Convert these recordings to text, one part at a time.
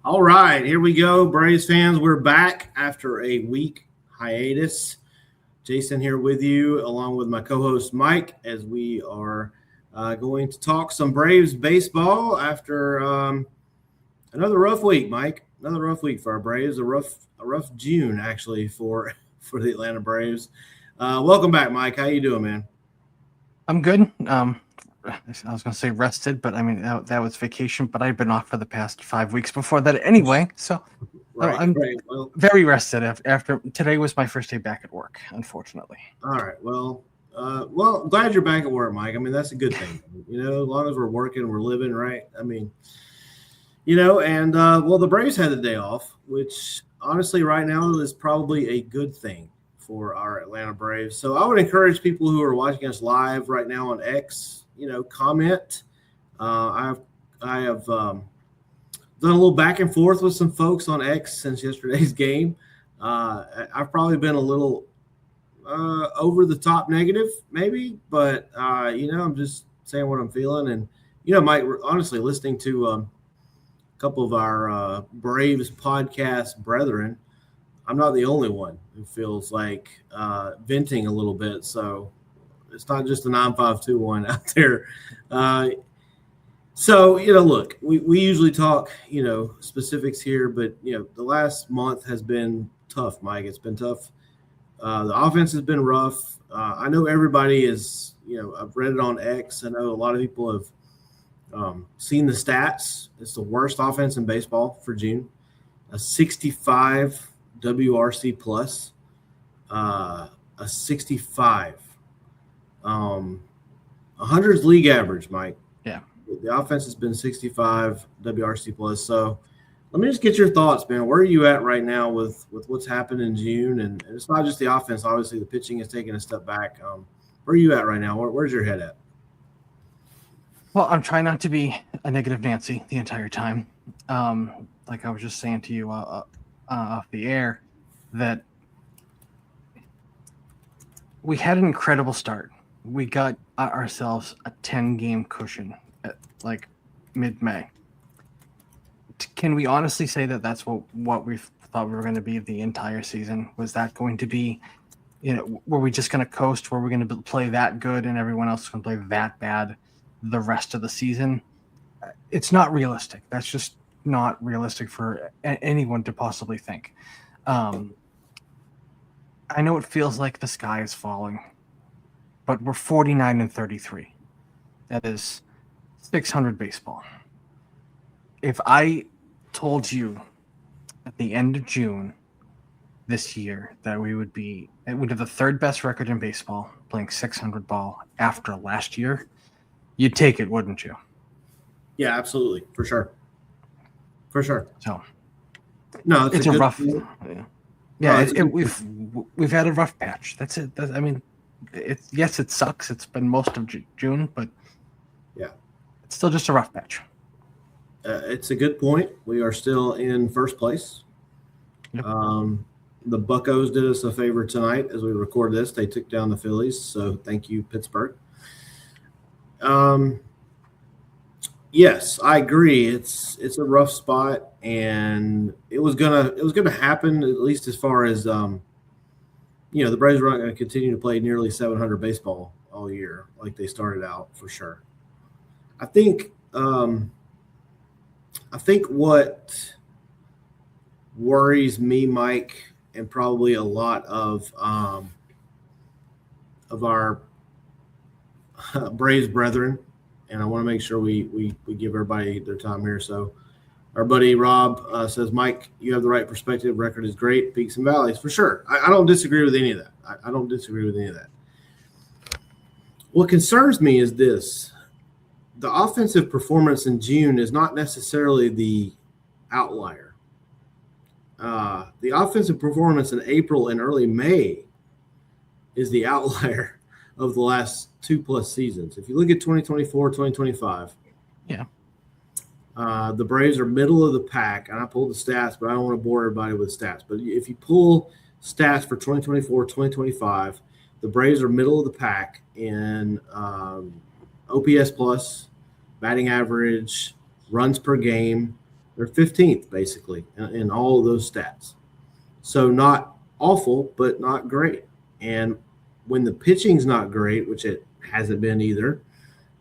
All right, here we go, Braves fans. We're back after a week hiatus. Jason here with you, along with my co-host Mike, as we are going to talk some Braves baseball after another rough week, Mike. Another rough week for our Braves. A rough June actually for the Atlanta Braves. Welcome back, Mike. How you doing, man? I'm good. I was going to say rested, but I mean, that was vacation, but I've been off for the past 5 weeks before that anyway. So I'm Well, very rested after today was my first day back at work, unfortunately. all right. Well, glad you're back at work, Mike. I mean, that's a good thing. As long as we're working, we're living, right? I mean, and the Braves had the day off, which honestly right now is probably a good thing for our Atlanta Braves. So I would encourage people who are watching us live right now on X, comment. I have done a little back and forth with some folks on X since yesterday's game. I've probably been a little over the top negative, maybe, but I'm just saying what I'm feeling. And Mike, honestly, listening to a couple of our Braves podcast brethren, I'm not the only one who feels like venting a little bit. So it's not just a 9521 out there. Look, we usually talk, specifics here, but, the last month has been tough, Mike. It's been tough. The offense has been rough. I know everybody is, I've read it on X. I know a lot of people have seen the stats. It's the worst offense in baseball for June. A 65 WRC plus, a 65. 100's league average, Mike. Yeah. The offense has been 65 WRC plus. So let me just get your thoughts, man. Where are you at right now with what's happened in June? And it's not just the offense. Obviously, the pitching is taking a step back. Where are you at right now? Where's your head at? Well, I'm trying not to be a negative Nancy the entire time. Like I was just saying to you off the air, that we had an incredible start. We got ourselves a 10-game cushion at like mid-May. Can we honestly say that that's what we thought we were going to be the entire season? Was that going to be, were we just going to coast? Were we going to play that good and everyone else is going to play that bad the rest of the season? It's not realistic. That's just not realistic for anyone to possibly think. I know it feels like the sky is falling, but we're 49-33. That is 600 baseball. If I told you at the end of June this year that we would have the third best record in baseball playing 600 ball after last year, you'd take it, wouldn't you? Yeah, absolutely. For sure. So, no, it's a rough. Yeah, we've had a rough patch. That's it. It sucks. It's been most of June, but yeah, it's still just a rough patch. It's a good point. We are still in first place. Yep. The Buccos did us a favor tonight as we record this. They took down the Phillies, so thank you, Pittsburgh. Yes, I agree. It's a rough spot, and it was gonna happen, at least as far as the Braves were not going to continue to play nearly 700 baseball all year like they started out, for sure. I think what worries me, Mike, and probably a lot of our Braves brethren, and I want to make sure we give everybody their time here. So Our buddy Rob says, Mike, you have the right perspective. Record is great. Peaks and valleys, for sure. I don't disagree with any of that. I don't disagree with any of that. What concerns me is this. The offensive performance in June is not necessarily the outlier. The offensive performance in April and early May is the outlier of the last 2+ seasons. If you look at 2024, 2025, yeah, the Braves are middle of the pack, and I pulled the stats, but I don't want to bore everybody with stats. But if you pull stats for 2024, 2025, the Braves are middle of the pack in OPS plus, batting average, runs per game. They're 15th, basically, in all of those stats. So not awful, but not great. And when the pitching's not great, which it hasn't been either,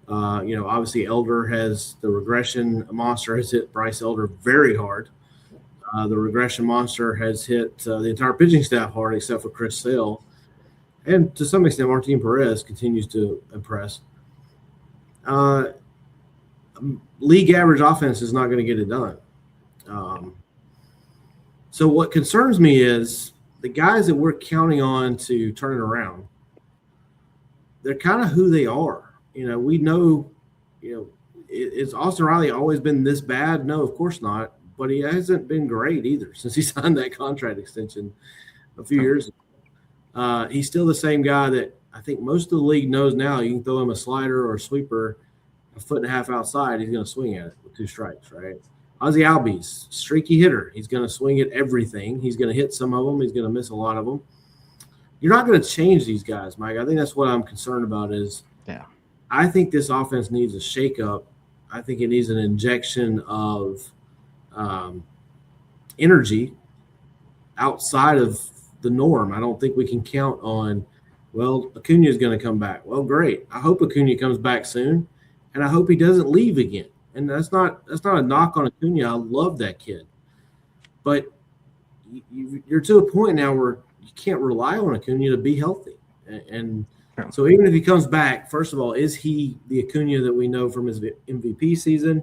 obviously Elder has the regression monster has hit Bryce Elder very hard. The regression monster has hit the entire pitching staff hard, except for Chris Sale. And to some extent, Martin Perez continues to impress. League average offense is not going to get it done. So what concerns me is the guys that we're counting on to turn it around, they're kind of who they are. We know, is Austin Riley always been this bad? No, of course not. But he hasn't been great either since he signed that contract extension a few years ago. He's still the same guy that I think most of the league knows now. You can throw him a slider or a sweeper a foot and a half outside, he's going to swing at it with 2 strikes, right? Ozzie Albies, streaky hitter. He's going to swing at everything. He's going to hit some of them. He's going to miss a lot of them. You're not going to change these guys, Mike. I think that's what I'm concerned about is I think this offense needs a shakeup. I think it needs an injection of energy outside of the norm. I don't think we can count on, Acuna is going to come back. Well, great. I hope Acuna comes back soon. And I hope he doesn't leave again. And that's not a knock on Acuna. I love that kid. But you're to a point now where you can't rely on Acuna to be healthy. And so even if he comes back, first of all, is he the Acuna that we know from his MVP season?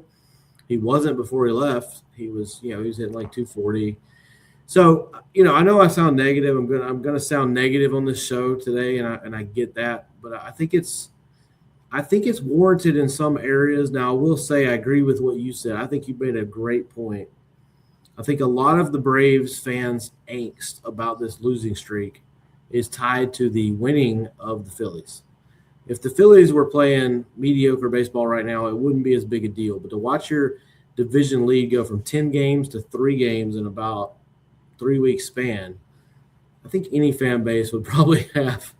He wasn't before he left. He was hitting like 240. So, I know I sound negative. I'm gonna sound negative on this show today, and I get that. But I think it's warranted in some areas. Now, I will say I agree with what you said. I think you made a great point. I think a lot of the Braves fans' angst about this losing streak is tied to the winning of the Phillies. If the Phillies were playing mediocre baseball right now, it wouldn't be as big a deal. But to watch your division lead go from 10 games to 3 games in about 3-week span, I think any fan base would probably have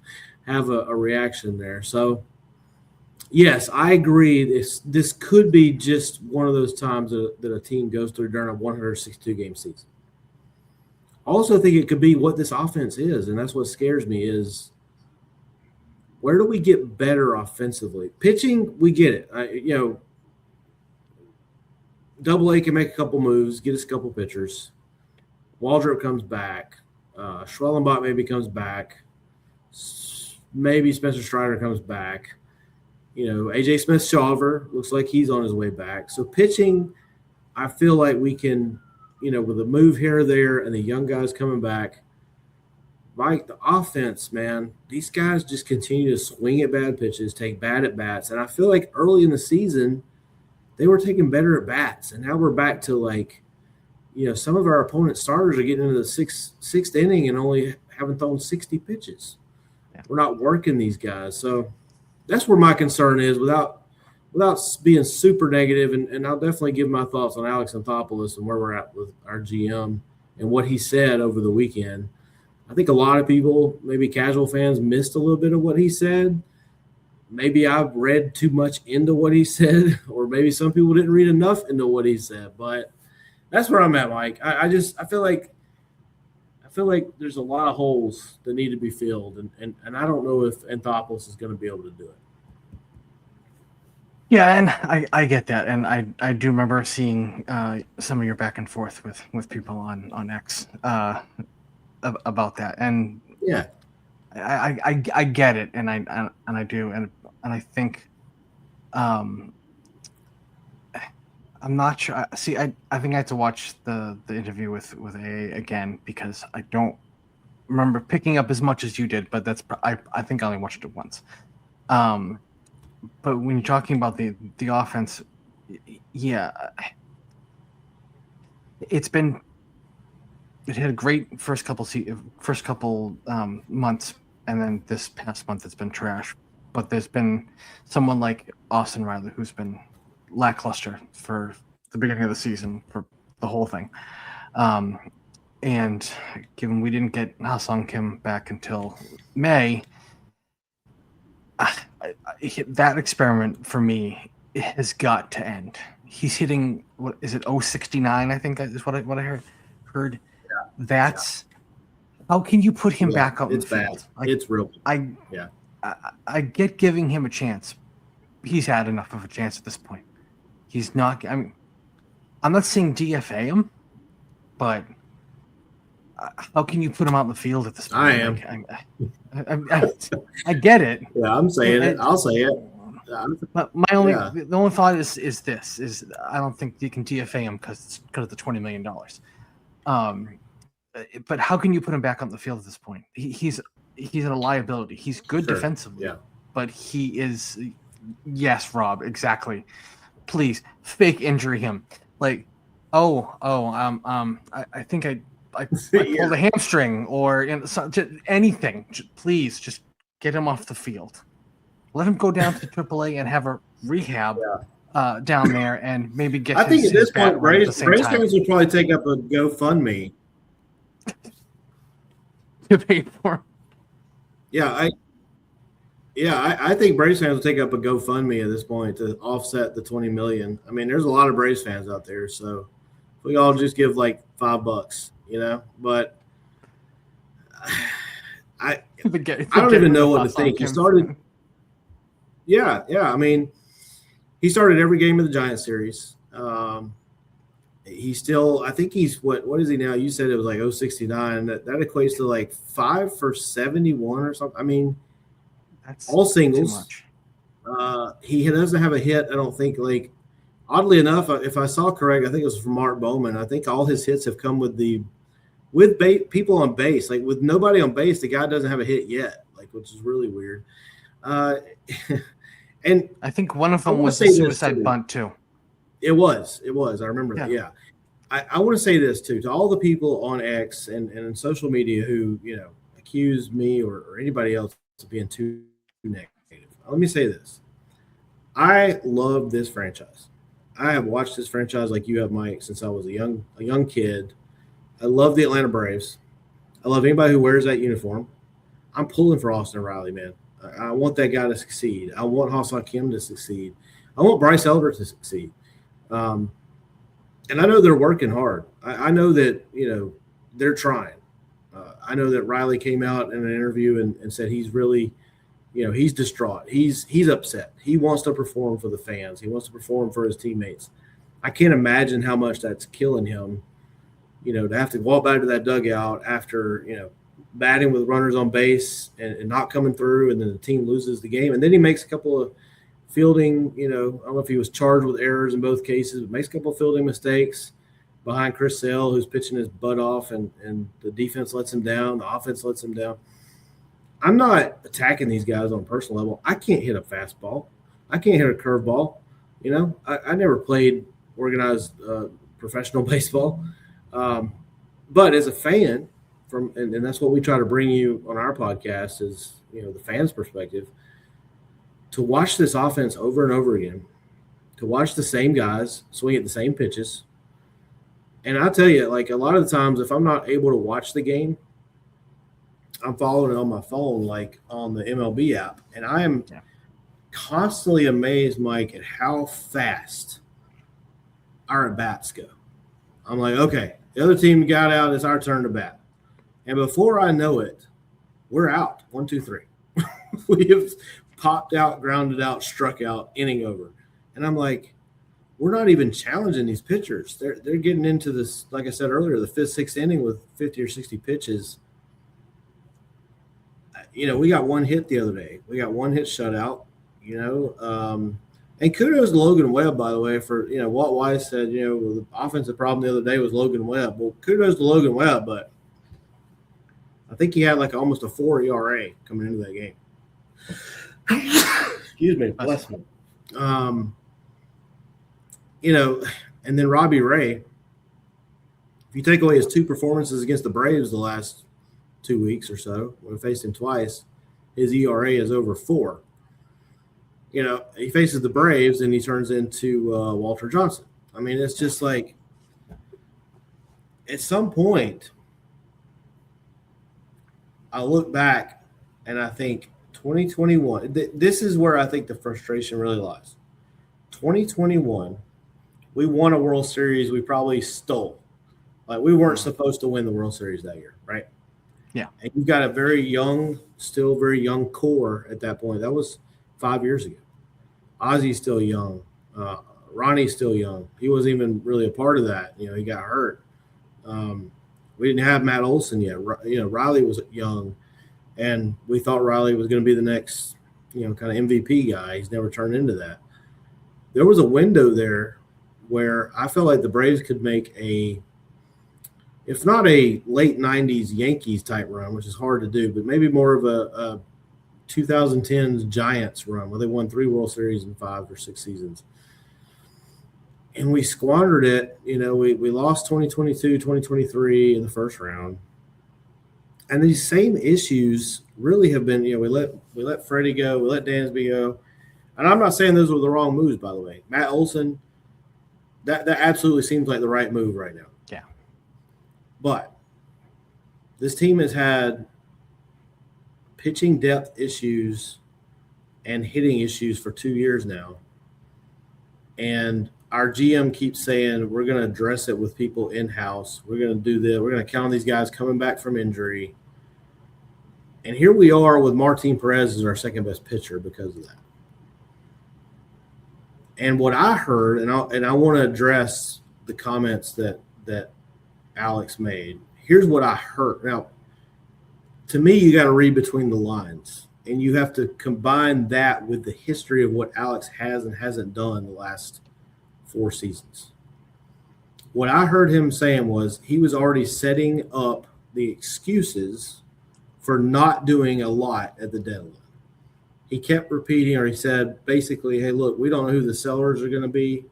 a reaction there. So, yes, I agree. This could be just one of those times that a team goes through during a 162-game season. I also think it could be what this offense is, and that's what scares me is where do we get better offensively? Pitching, we get it. Double-A can make a couple moves, get us a couple pitchers. Waldrop comes back. Schwellenbach maybe comes back. Maybe Spencer Strider comes back. AJ Smith-Shawver looks like he's on his way back. So pitching, I feel like we can, with a move here or there and the young guys coming back, Mike, the offense, man, these guys just continue to swing at bad pitches, take bad at bats. And I feel like early in the season, they were taking better at bats. And now we're back to some of our opponent starters are getting into the sixth inning and only haven't thrown 60 pitches. Yeah. We're not working these guys. So that's where my concern is without being super negative, and I'll definitely give my thoughts on Alex Anthopoulos and where we're at with our GM and what he said over the weekend. I think a lot of people, maybe casual fans, missed a little bit of what he said. Maybe I've read too much into what he said, or maybe some people didn't read enough into what he said. But that's where I'm at, Mike. I feel like there's a lot of holes that need to be filled, and I don't know if Anthopoulos is going to be able to do it. Yeah, and I get that, and I do remember seeing some of your back and forth with people on X about that, and yeah, I get it, and I do, and I think I'm not sure. See, I think I had to watch the interview with A again because I don't remember picking up as much as you did. But I think I only watched it once. Um, but when you're talking about the offense, yeah, it had a great first couple months, and then this past month it's been trash. But there's been someone like Austin Riley who's been lackluster for the beginning of the season for the whole thing. And given we didn't get Ha-Sung Kim back until May, that experiment for me has got to end. He's hitting, what is it, 069, I think is what I heard. That's how can you put him back up in the field? Like, it's real. I get giving him a chance. He's had enough of a chance at this point. He's not. I mean, I'm not saying DFA him, but how can you put him out in the field at this point? I am. I get it. Yeah, I'm saying it. I'll say it. But the only thought is this: I don't think you can DFA him because of the $20 million. But how can you put him back on the field at this point? He's a liability. He's good defensively, but he is. Yes, Rob, exactly. Please fake injury him. Like, I think I pulled a hamstring or anything. Please just get him off the field. Let him go down to AAA and have a rehab down there, and maybe get. I think at this point, Braves fans will probably take up a GoFundMe to pay for him. I think Braves fans will take up a GoFundMe at this point to offset the $20 million. I mean, there's a lot of Braves fans out there, so we all just give like $5, But I don't even know what to think. He started. Yeah. I mean, he started every game of the Giants series. He's still. I think he's what is he now? You said it was like 069. That equates to like 5 for 71 or something. I mean. That's all singles. He doesn't have a hit. I don't think. Like, oddly enough, if I saw correct, I think it was from Mark Bowman. I think all his hits have come with people on base. Like with nobody on base, the guy doesn't have a hit yet. Like, which is really weird. And I think one of them was a suicide bunt too. It was. I remember that. Yeah. I want to say this too to all the people on X and social media who accuse me or anybody else of being too negative. Let me say this. I love this franchise. I have watched this franchise like you have, Mike, since I was a young kid. I love the Atlanta Braves. I love anybody who wears that uniform. I'm pulling for Austin Riley, man. I want that guy to succeed. I want Ha-Sung Kim to succeed. I want Bryce Elder to succeed. And I know they're working hard. I know that, they're trying. I know that Riley came out in an interview and said he's really, he's distraught. He's upset. He wants to perform for the fans. He wants to perform for his teammates. I can't imagine how much that's killing him, to have to walk back to that dugout after, batting with runners on base and not coming through, and then the team loses the game. And then he makes a couple of fielding, I don't know if he was charged with errors in both cases, but makes a couple of fielding mistakes behind Chris Sale, who's pitching his butt off, and the defense lets him down, the offense lets him down. I'm not attacking these guys on a personal level. I can't hit a fastball. I can't hit a curveball. I never played organized professional baseball. But as a fan, and that's what we try to bring you on our podcast is, the fans' perspective, to watch this offense over and over again, to watch the same guys swing at the same pitches. And I'll tell you, like a lot of the times, if I'm not able to watch the game, I'm following it on my phone, like on the MLB app. And I am constantly amazed, Mike, at how fast our at-bats go. I'm like, okay, the other team got out. It's our turn to bat. And before I know it, we're out. 1, 2, 3. We have popped out, grounded out, struck out, inning over. And I'm like, we're not even challenging these pitchers. They're getting into this, like I said earlier, the 5th, 6th inning with 50 or 60 pitches. We got one hit the other day. We got one hit shutout. And kudos to Logan Webb, by the way, for Walt Weiss said the offensive problem the other day was Logan Webb. Well, kudos to Logan Webb, but I think he had like almost a 4 ERA coming into that game. Excuse me, bless me. And then Robbie Ray. If you take away his 2 performances against the Braves the last 2 weeks or so, when we faced him twice, his ERA is over 4. He faces the Braves and he turns into Walter Johnson. I mean, it's just like at some point, I look back and I think 2021, this is where I think the frustration really lies. 2021, we won a World Series we probably stole. Like, we weren't supposed to win the World Series that year, right? Yeah. And you've got a still very young core at that point. That was 5 years ago. Ozzy's still young. Ronnie's still young. He wasn't even really a part of that. He got hurt. We didn't have Matt Olson yet. Riley was young, and we thought Riley was going to be the next, kind of MVP guy. He's never turned into that. There was a window there where I felt like the Braves could make if not a late 90s Yankees type run, which is hard to do, but maybe more of a 2010s Giants run where they won 3 World Series in 5 or 6 seasons. And we squandered it. We lost 2022, 2023 in the first round. And these same issues really have been, we let Freddie go, we let Dansby go. And I'm not saying those were the wrong moves, by the way. Matt Olson, that absolutely seems like the right move right now. Yeah. But this team has had pitching depth issues and hitting issues for 2 years now. And our GM keeps saying we're going to address it with people in-house. We're going to do this. We're going to count on these guys coming back from injury. And here we are with Martin Perez as our second best pitcher because of that. And what I heard, and I want to address the comments that Alex made. Here's what I heard. Now, to me, you got to read between the lines, and you have to combine that with the history of what Alex has and hasn't done the last 4 seasons. What I heard him saying was he was already setting up the excuses for not doing a lot at the deadline. He kept repeating, or he said basically, hey, look, we don't know who the sellers are going to be.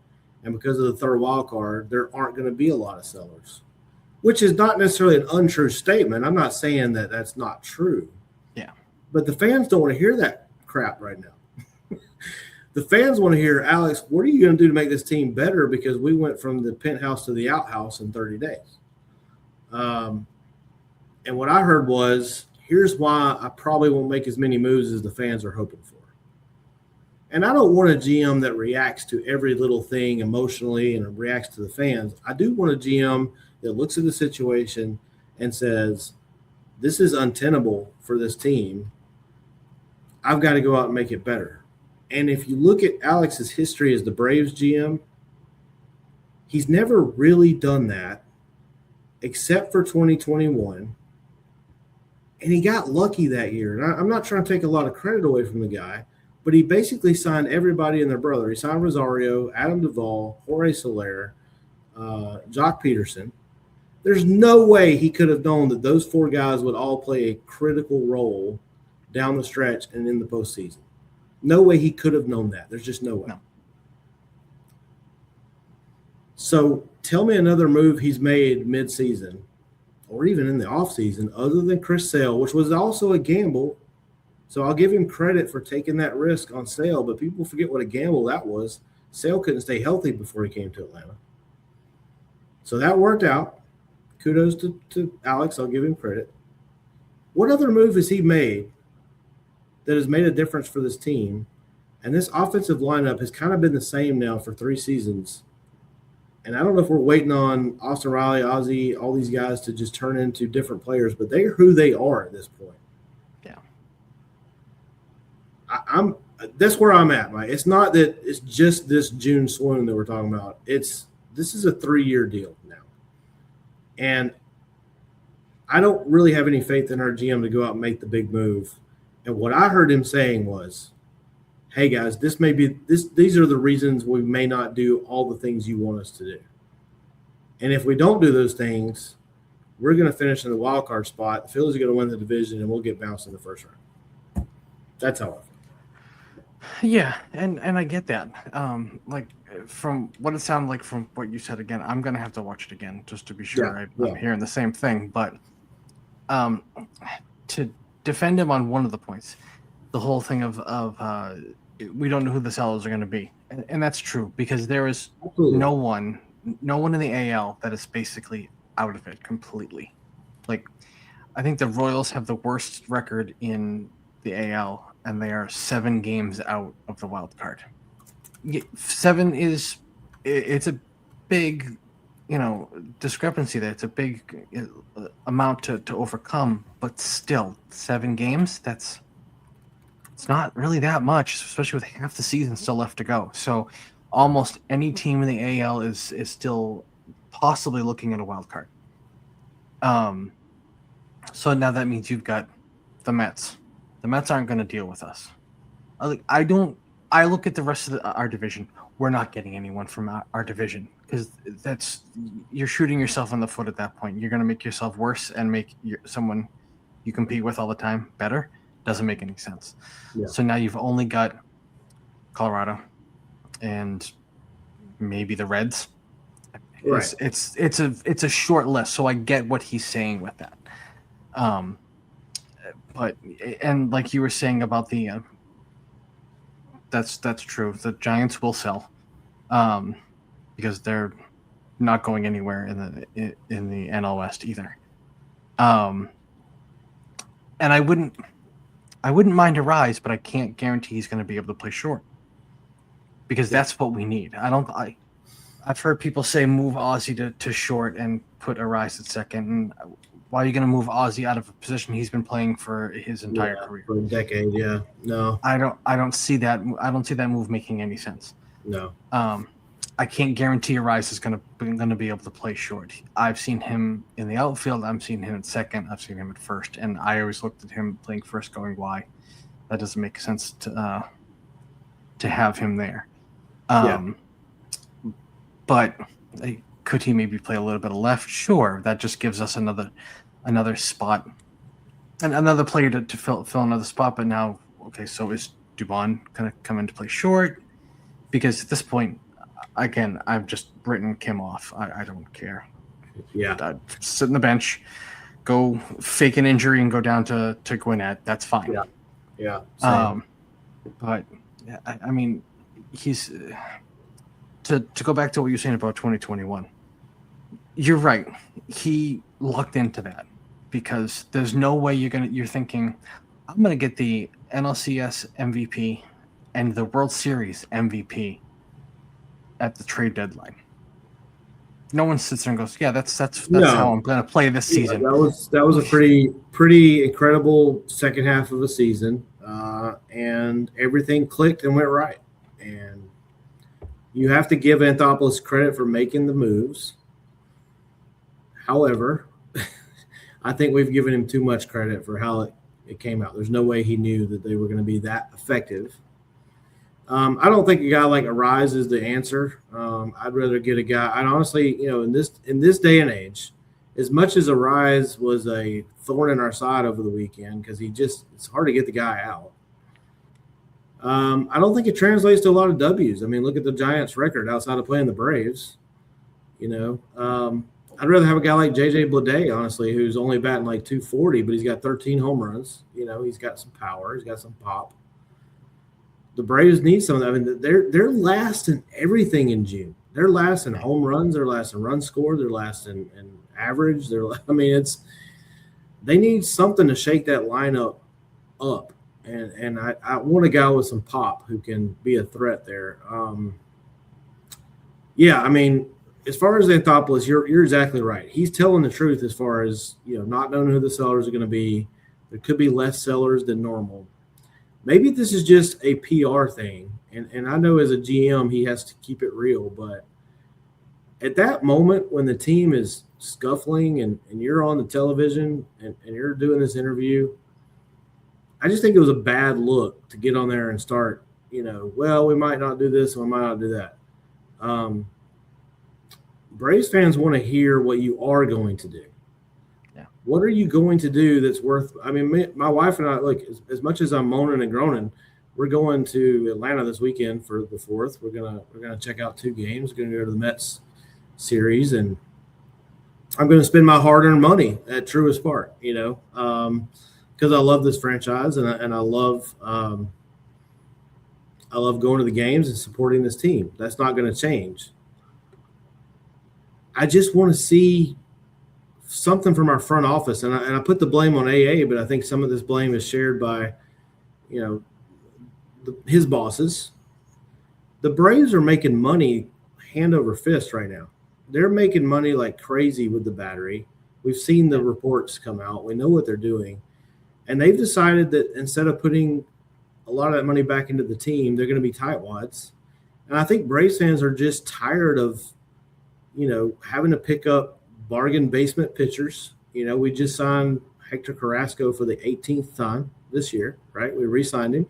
And because of the third wild card, there aren't going to be a lot of sellers, which is not necessarily an untrue statement. I'm not saying that that's not true. Yeah. But the fans don't want to hear that crap right now. The fans want to hear, Alex, what are you going to do to make this team better? Because we went from the penthouse to the outhouse in 30 days. And what I heard was, here's why I probably won't make as many moves as the fans are hoping for. And I don't want a GM that reacts to every little thing emotionally and reacts to the fans. I do want a GM that looks at the situation and says, this is untenable for this team. I've got to go out and make it better. And if you look at Alex's history as the Braves GM, he's never really done that except for 2021. And he got lucky that year. And I'm not trying to take a lot of credit away from the guy, but he basically signed everybody and their brother. He signed Rosario, Adam Duvall, Jorge Soler, Jock Peterson. There's no way he could have known that those 4 guys would all play a critical role down the stretch and in the postseason. No way he could have known that. There's just no way. No. So tell me another move he's made midseason or even in the offseason other than Chris Sale, which was also a gamble. So I'll give him credit for taking that risk on Sale, but people forget what a gamble that was. Sale couldn't stay healthy before he came to Atlanta. So that worked out. Kudos to Alex. I'll give him credit. What other move has he made that has made a difference for this team? And this offensive lineup has kind of been the same now for 3 seasons. And I don't know if we're waiting on Austin Riley, Ozzy, all these guys to just turn into different players, but they are who they are at this point. Yeah. That's where I'm at, Mike. It's not that it's just this June swoon that we're talking about. This is a 3-year deal now. And I don't really have any faith in our GM to go out and make the big move. And what I heard him saying was, hey guys, this may be this. These are the reasons we may not do all the things you want us to do. And if we don't do those things, we're going to finish in the wild card spot. The Phillies are going to win the division, and we'll get bounced in the first round. That's how I feel. Yeah, and I get that. Like from what it sounded like from what you said again, I'm gonna have to watch it again just to be sure I'm hearing the same thing. But to defend him on one of the points, the whole thing of we don't know who the sellers are going to be, and that's true because there is no one in the AL that is basically out of it completely. Like, I think the Royals have the worst record in the AL, and they are 7 games out of the wild card. 7 is it's a big, discrepancy there. It's a big amount to overcome, but still 7 games. It's not really that much, especially with half the season still left to go. So almost any team in the AL is still possibly looking at a wild card. So now that means you've got the Mets. The Mets aren't going to deal with us. I look at the rest of our division. We're not getting anyone from our division because you're shooting yourself in the foot at that point. You're going to make yourself worse and make someone you compete with all the time better. Doesn't make any sense. Yeah. So now you've only got Colorado and maybe the Reds. Right. It's a short list, so I get what he's saying with that. But and like you were saying about the that's true. The Giants will sell because they're not going anywhere in the NL West either. And I wouldn't mind a rise, but I can't guarantee he's going to be able to play short because that's what we need. I've heard people say move Ozzy to short and put a rise at second. And why are you going to move Ozzy out of a position he's been playing for his entire career? For a decade, yeah. No. I don't see that. I don't see that move making any sense. No. I can't guarantee a rise is going to be able to play short. I've seen him in the outfield. I've seen him at second. I've seen him at first, and I always looked at him playing first, going, "Why? That doesn't make sense to have him there." But could he maybe play a little bit of left? Sure, that just gives us another spot and another player to fill another spot. But now, okay, so is Dubon going to come in to play short? Because at this point, again, I've just written Kim off. I don't care. Yeah, I'd sit on the bench, go fake an injury, and go down to Gwinnett. That's fine. Yeah. But I mean, he's to go back to what you're saying about 2021. You're right. He lucked into that because there's no way you're thinking, I'm gonna get the NLCS MVP and the World Series MVP at the trade deadline. No one sits there and goes, "Yeah, that's how I'm gonna play this season." That was a pretty incredible second half of the season, and everything clicked and went right. And you have to give Anthopoulos credit for making the moves. However, I think we've given him too much credit for how it came out. There's no way he knew that they were going to be that effective. I don't think a guy like Arise is the answer. I'd rather get a guy. I honestly, in this day and age, as much as Arise was a thorn in our side over the weekend because it's hard to get the guy out. I don't think it translates to a lot of W's. I mean, look at the Giants' record outside of playing the Braves. I'd rather have a guy like J.J. Bleday, honestly, who's only batting like 240, but he's got 13 home runs. He's got some power. He's got some pop. The Braves need some of that. I mean, they're last in everything in June. They're last in home runs. They're last in run score. They're last in average. They need something to shake that lineup up. And I want a guy with some pop who can be a threat there. As far as Anthopoulos, you're exactly right. He's telling the truth as far as not knowing who the sellers are going to be. There could be less sellers than normal. Maybe this is just a PR thing, and I know as a GM he has to keep it real. But at that moment when the team is scuffling and you're on the television and you're doing this interview, I just think it was a bad look to get on there and start well, we might not do this and we might not do that. Braves fans want to hear what you are going to do. Yeah. What are you going to do that's worth? I mean, my wife and I, look, as much as I'm moaning and groaning, we're going to Atlanta this weekend for the 4th. We're gonna check out 2 games. We're gonna go to the Mets series, and I'm gonna spend my hard-earned money at Truist Park. Because I love this franchise and I love going to the games and supporting this team. That's not going to change. I just want to see something from our front office, and I put the blame on AA, but I think some of this blame is shared by, his bosses. The Braves are making money hand over fist right now. They're making money like crazy with the Battery. We've seen the reports come out. We know what they're doing. And they've decided that instead of putting a lot of that money back into the team, they're going to be tightwads. And I think Braves fans are just tired of, having to pick up bargain basement pitchers. We just signed Hector Carrasco for the 18th time this year, right? We re-signed him.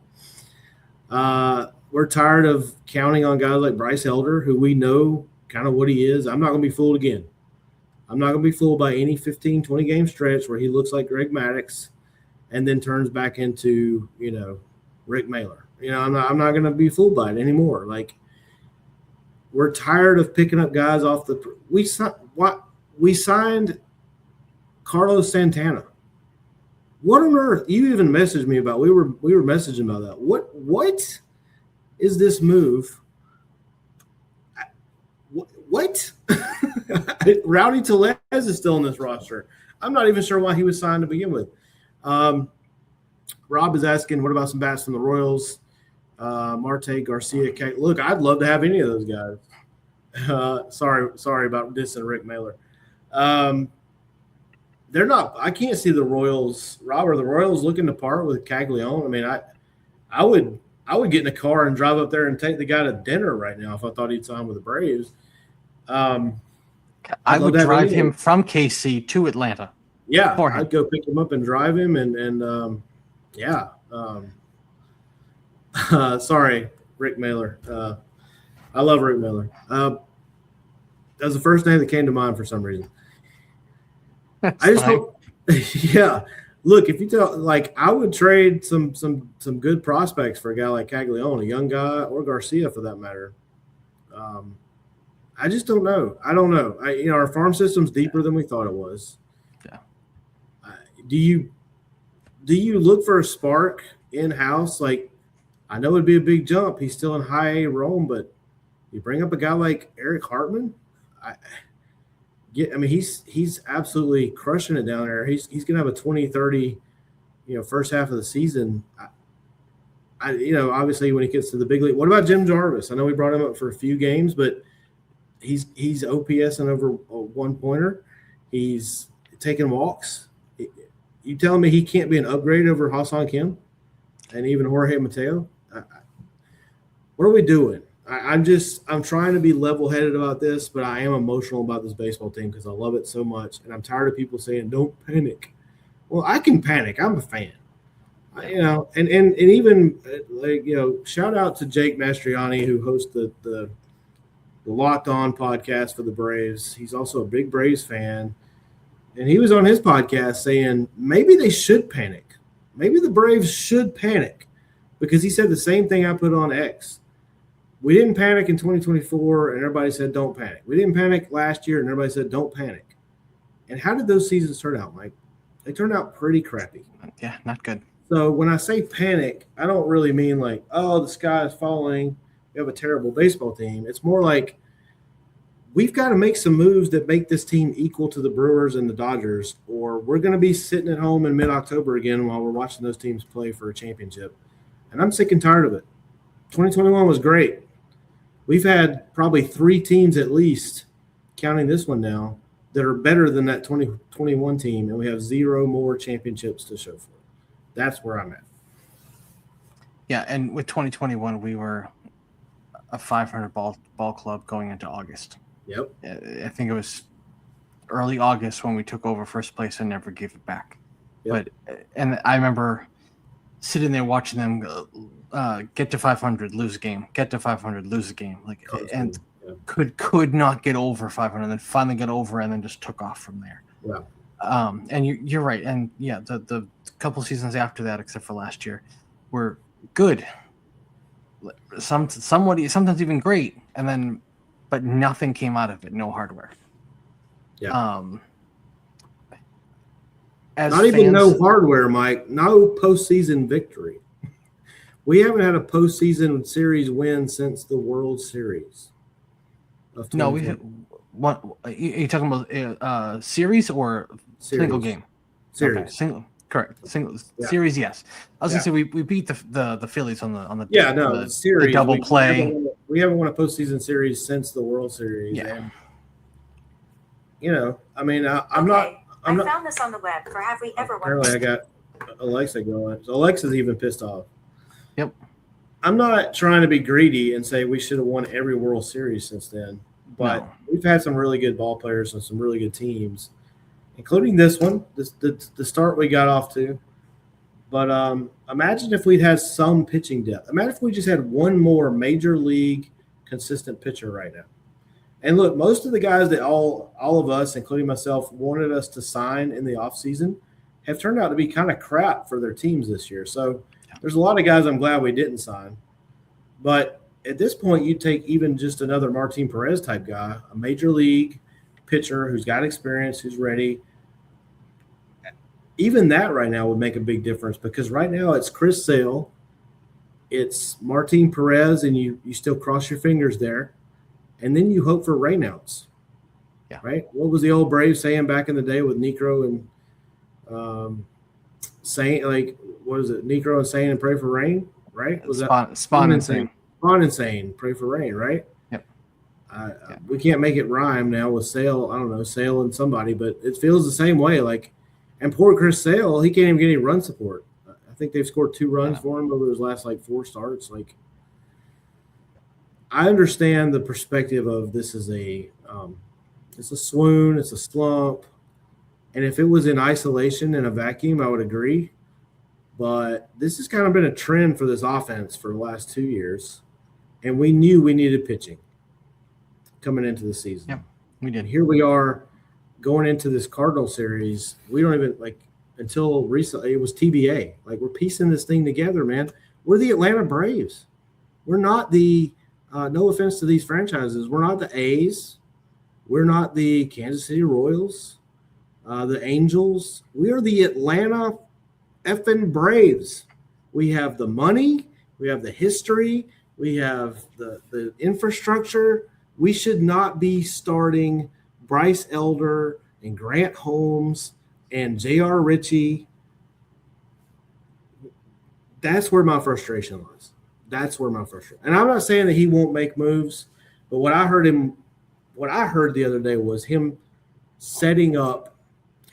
We're tired of counting on guys like Bryce Elder, who we know kind of what he is. I'm not going to be fooled again. I'm not going to be fooled by any 15, 20-game stretch where he looks like Greg Maddux and then turns back into, Rick Mailer. I'm not going to be fooled by it anymore. Like, we're tired of picking up guys off the – we signed Carlos Santana. What on earth? You even messaged me about. We were messaging about that. What is this move? What? Rowdy Tellez is still in this roster. I'm not even sure why he was signed to begin with. Rob is asking, what about some bats from the Royals? Marte, Garcia, look, I'd love to have any of those guys. Sorry about dissing Rick Mailer. They're not. I can't see the Royals. Rob, are the Royals looking to part with Caglione? I mean, I would get in a car and drive up there and take the guy to dinner right now if I thought he'd sign with the Braves. I would drive him from KC to Atlanta. Yeah, I'd go pick him up and drive him, and yeah. Sorry, Rick Mailer. I love Rick Mailer. That was the first name that came to mind for some reason. I just hope, yeah. Look, if you I would trade some good prospects for a guy like Caglione, a young guy, or Garcia for that matter. I just don't know. I don't know. Our farm system's deeper than we thought it was. Yeah. Do you look for a spark in house? Like, I know it'd be a big jump. He's still in high A Rome, but you bring up a guy like Eric Hartman. He's absolutely crushing it down there. He's gonna have a 20-30, first half of the season. Obviously when he gets to the big league. What about Jim Jarvis? I know we brought him up for a few games, but he's OPS and over a 1-pointer. He's taking walks. You telling me he can't be an upgrade over Ha-Seong Kim and even Jorge Mateo? What are we doing? I'm trying to be level-headed about this, but I am emotional about this baseball team because I love it so much, and I'm tired of people saying don't panic. Well, I can panic. I'm a fan, and even shout out to Jake Mastriani, who hosts the Locked On podcast for the Braves. He's also a big Braves fan, and he was on his podcast saying maybe they should panic. Maybe the Braves should panic because he said the same thing I put on X. We didn't panic in 2024, and everybody said don't panic. We didn't panic last year, and everybody said don't panic. And how did those seasons turn out, Mike? They turned out pretty crappy. Yeah, not good. So when I say panic, I don't really mean like, oh, the sky is falling, we have a terrible baseball team. It's more like we've got to make some moves that make this team equal to the Brewers and the Dodgers, or we're going to be sitting at home in mid-October again while we're watching those teams play for a championship. And I'm sick and tired of it. 2021 was great. We've had probably 3 teams at least, counting this one now, that are better than that 2021 team, and we have 0 more championships to show for it. That's where I'm at. Yeah, and with 2021, we were a 500 ball club going into August. Yep. I think it was early August when we took over first place and never gave it back. Yep. And I remember sitting there watching them get to 500, lose a game, get to 500, lose a game, like, and could not get over 500, then finally got over, and then just took off from there. Yeah. And you're right, and yeah, the couple seasons after that, except for last year, were good. Sometimes even great, and then, but nothing came out of it. No hardware. Yeah. As even no hardware, Mike. No postseason victory. We haven't had a postseason series win since the World Series. No, we what? Are you talking about series or single game? Series. Okay, single. Correct. Single series, yes. I was gonna say we beat the Phillies on the series. The double play. We haven't won a postseason series since the World Series. Yeah. And, I mean, I found this on the web for Have We Ever Won? Apparently, I got Alexa going. So Alexa's even pissed off. Yep. I'm not trying to be greedy and say we should have won every World Series since then, but we've had some really good ball players and some really good teams, including this one, the start we got off to. But imagine if we'd had some pitching depth. Imagine if we just had one more major league consistent pitcher right now. And look, most of the guys that all of us, including myself, wanted us to sign in the offseason have turned out to be kind of crap for their teams this year. So there's a lot of guys I'm glad we didn't sign. But at this point, you take even just another Martin Perez type guy, a major league pitcher who's got experience, who's ready. Even that right now would make a big difference, because right now it's Chris Sale, it's Martin Perez, and you still cross your fingers there. And then you hope for rainouts. Yeah. Right? What was the old Braves saying back in the day with Necro and saying, like, what is it? Necro and saying and pray for rain, right? Was Spawn and saying. Spawn and saying pray for rain, right? Yep. We can't make it rhyme now with Sale. I don't know, Sale and somebody, but it feels the same way. Like, and poor Chris Sale, he can't even get any run support. I think they've scored 2 runs for him over his last 4 starts. Like, I understand the perspective of this is it's a swoon, it's a slump. And if it was in isolation in a vacuum, I would agree. But this has kind of been a trend for this offense for the last 2 years. And we knew we needed pitching coming into the season. Yep, we did. And here we are going into this Cardinal series. We don't even until recently it was TBA. We're piecing this thing together, man. We're the Atlanta Braves. We're not the no offense to these franchises, we're not the A's. We're not the Kansas City Royals, the Angels. We are the Atlanta effing Braves. We have the money. We have the history. We have the infrastructure. We should not be starting Bryce Elder and Grant Holmes and J.R. Ritchie. That's where my frustration lies. That's where my frustration. And I'm not saying that he won't make moves, but what I heard the other day was him setting up,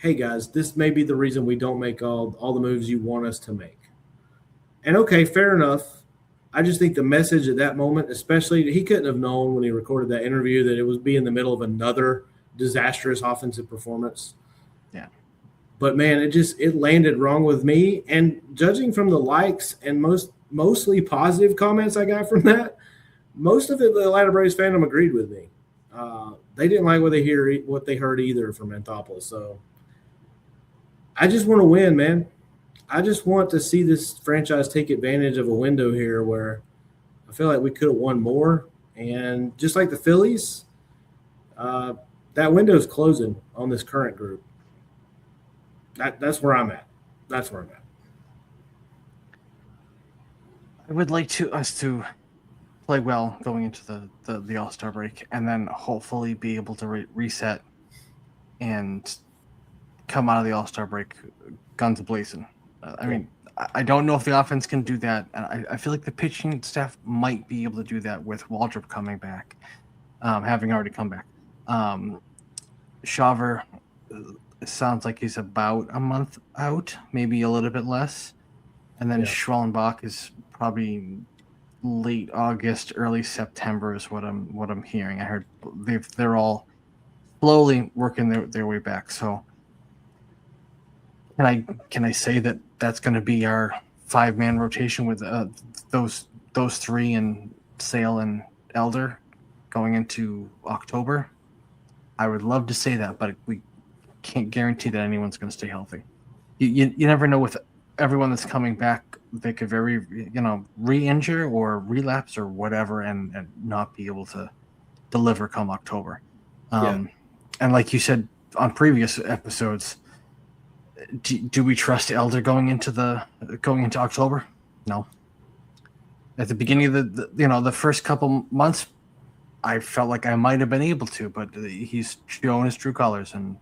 hey guys, this may be the reason we don't make all the moves you want us to make. And okay, fair enough. I just think the message at that moment, especially, he couldn't have known when he recorded that interview that it was be in the middle of another disastrous offensive performance. Yeah. But man, it landed wrong with me. And judging from the likes and mostly positive comments I got from that, most of the Atlanta Braves fandom agreed with me. They didn't like what they heard either from Anthopoulos. So I just want to win, man. I just want to see this franchise take advantage of a window here where I feel like we could have won more. And just like the Phillies, that window is closing on this current group. That's where I'm at. That's where I'm at. I would like us to play well going into the All-Star break, and then hopefully be able to reset and come out of the All-Star break guns blazing. I mean, I don't know if the offense can do that. I feel like the pitching staff might be able to do that with Waldrop coming back, having already come back. Shaver sounds like he's about a month out, maybe a little bit less. And then Schwellenbach is probably late August, early September is what I'm hearing. I heard they're all slowly working their way back. So can I say that that's going to be our 5-man rotation with those three and Sale and Elder going into October. I would love to say that, but we can't guarantee that anyone's going to stay healthy. You never know with everyone that's coming back. They could very, re-injure or relapse or whatever and not be able to deliver come October. And like you said on previous episodes, do we trust Elder going into October? No. At the beginning of the first couple months, I felt like I might have been able to, but he's shown his true colors, and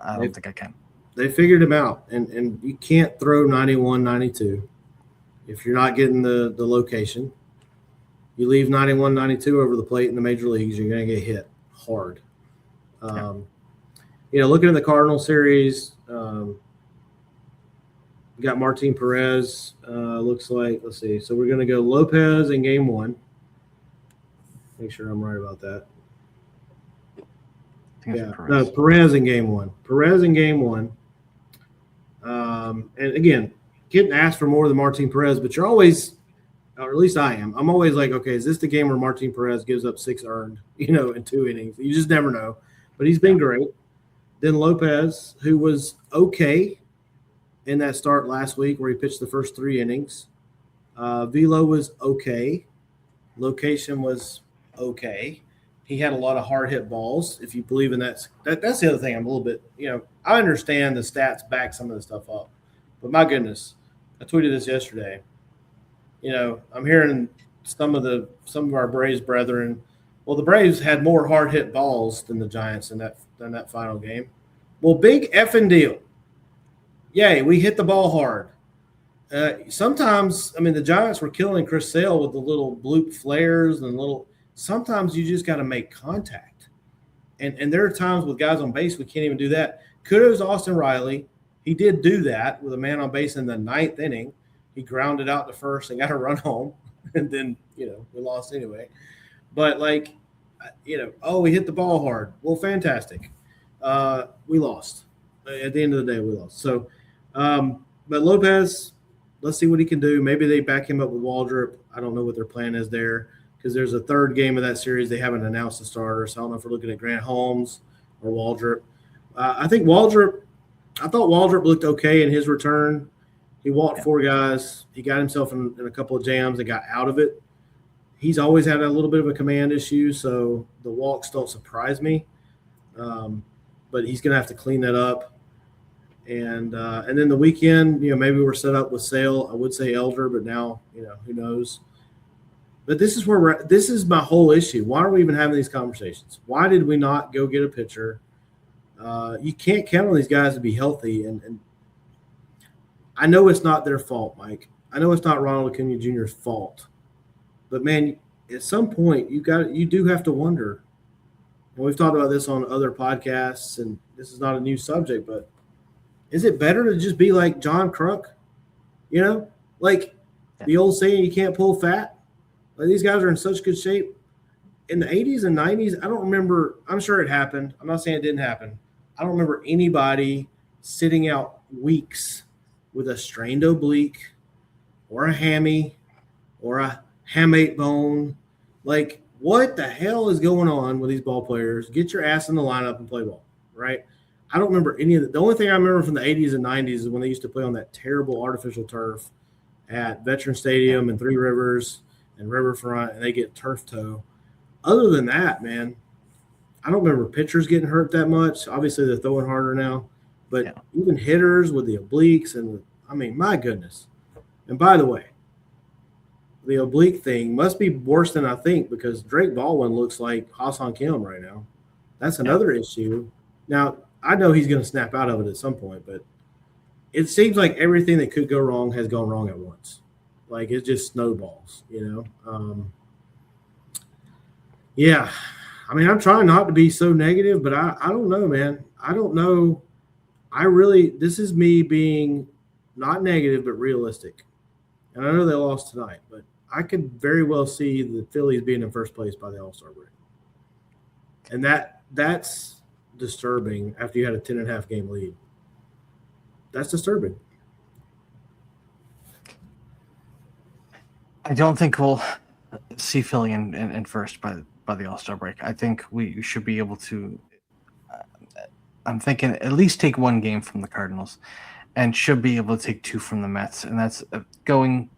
I don't think I can. They figured him out, and you can't throw 91, 92 if you're not getting the location. You leave 91, 92 over the plate in the major leagues, you're going to get hit hard. Looking at the Cardinal series, you got Martin Perez, looks like. Let's see. So we're going to go Lopez in game 1. Make sure I'm right about that. Perez in game 1. Perez in game 1. And again, getting asked for more than Martin Perez, but you're always, or at least I am, I'm always like, okay, is this the game where Martin Perez gives up 6 earned, in 2 innings? You just never know. But he's been great. Then Lopez, who was okay in that start last week where he pitched the first 3 innings. Velo was okay. Location was okay. He had a lot of hard hit balls. If you believe in that's the other thing. I'm a little bit, I understand the stats back some of the stuff up, but my goodness, I tweeted this yesterday. I'm hearing some of our Braves brethren. Well, the Braves had more hard hit balls than the Giants in that final game. Well, big effing deal. Yay, we hit the ball hard. Sometimes, the Giants were killing Chris Sale with the little bloop flares and sometimes you just got to make contact. And there are times with guys on base we can't even do that. Kudos to Austin Riley. He did do that with a man on base in the 9th inning. He grounded out to first and got a run home. And then, we lost anyway. But we hit the ball hard. Well, fantastic. We lost. At the end of the day, we lost. So, but Lopez, let's see what he can do. Maybe they back him up with Waldrop. I don't know what their plan is there because there's a 3rd game of that series. They haven't announced the starter. So I don't know if we're looking at Grant Holmes or Waldrop. I thought Waldrop looked okay in his return. He walked 4 guys. He got himself in a couple of jams and got out of it. He's always had a little bit of a command issue, so the walks don't surprise me. But he's going to have to clean that up. And then the weekend, maybe we're set up with Sale. I would say Elder, but now, who knows? But this is my whole issue. Why are we even having these conversations? Why did we not go get a pitcher? You can't count on these guys to be healthy. And I know it's not their fault, Mike. I know it's not Ronald Acuna Jr.'s fault. But, man, at some point, you do have to wonder. And we've talked about this on other podcasts, and this is not a new subject, but is it better to just be like John Kruk? The old saying, you can't pull fat. These guys are in such good shape. In the 80s and 90s, I don't remember. I'm sure it happened. I'm not saying it didn't happen. I don't remember anybody sitting out weeks with a strained oblique or a hammy or a hamate bone. What the hell is going on with these ball players? Get your ass in the lineup and play ball, right? I don't remember any of that. The only thing I remember from the 80s and 90s is when they used to play on that terrible artificial turf at Veteran Stadium and Three Rivers and Riverfront, and they get turf toe. Other than that, man, I don't remember pitchers getting hurt that much. Obviously, they're throwing harder now. But even hitters with the obliques my goodness. And by the way, the oblique thing must be worse than I think because Drake Baldwin looks like Ha-Seong Kim right now. That's another issue. Now, I know he's going to snap out of it at some point, but it seems like everything that could go wrong has gone wrong at once. It just snowballs, I'm trying not to be so negative, but I don't know, man. I don't know. This is me being not negative, but realistic. And I know they lost tonight, but I could very well see the Phillies being in first place by the All-Star break. And that's disturbing after you had a 10.5 game lead. That's disturbing. I don't think we'll see Philly in first by the All-Star break. I think we should be able to. I'm thinking at least take one game from the Cardinals, and should be able to take 2 from the Mets, and that's going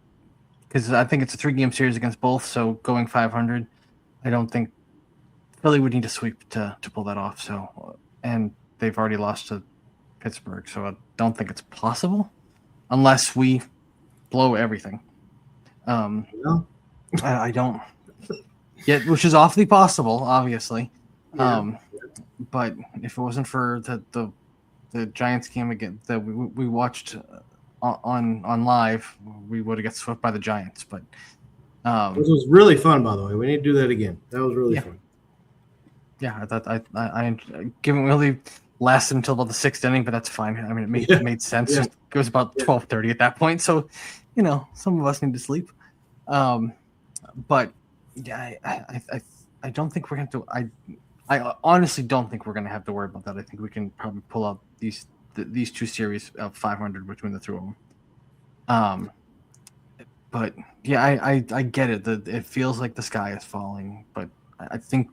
because I think it's a 3-game series against both. So going 500, I don't think Philly would need a sweep to pull that off. So, and they've already lost to Pittsburgh, so I don't think it's possible unless we blow everything. No? I don't. Yet, which is awfully possible, obviously. Yeah. But if it wasn't for the Giants game again that we watched on live, we would have got swept by the Giants. But This was really fun, by the way. We need to do that again. That was really fun. Yeah, I thought I given really lasted until about the 6th inning, but that's fine. I mean, it made sense. Yeah. It was about 12:30 at that point, so some of us need to sleep. But yeah, I don't think we're going to. I honestly don't think we're going to have to worry about that. I think we can probably pull out these 2 series of 500 between the 2 of them. But yeah, I get it. It feels like the sky is falling, but I think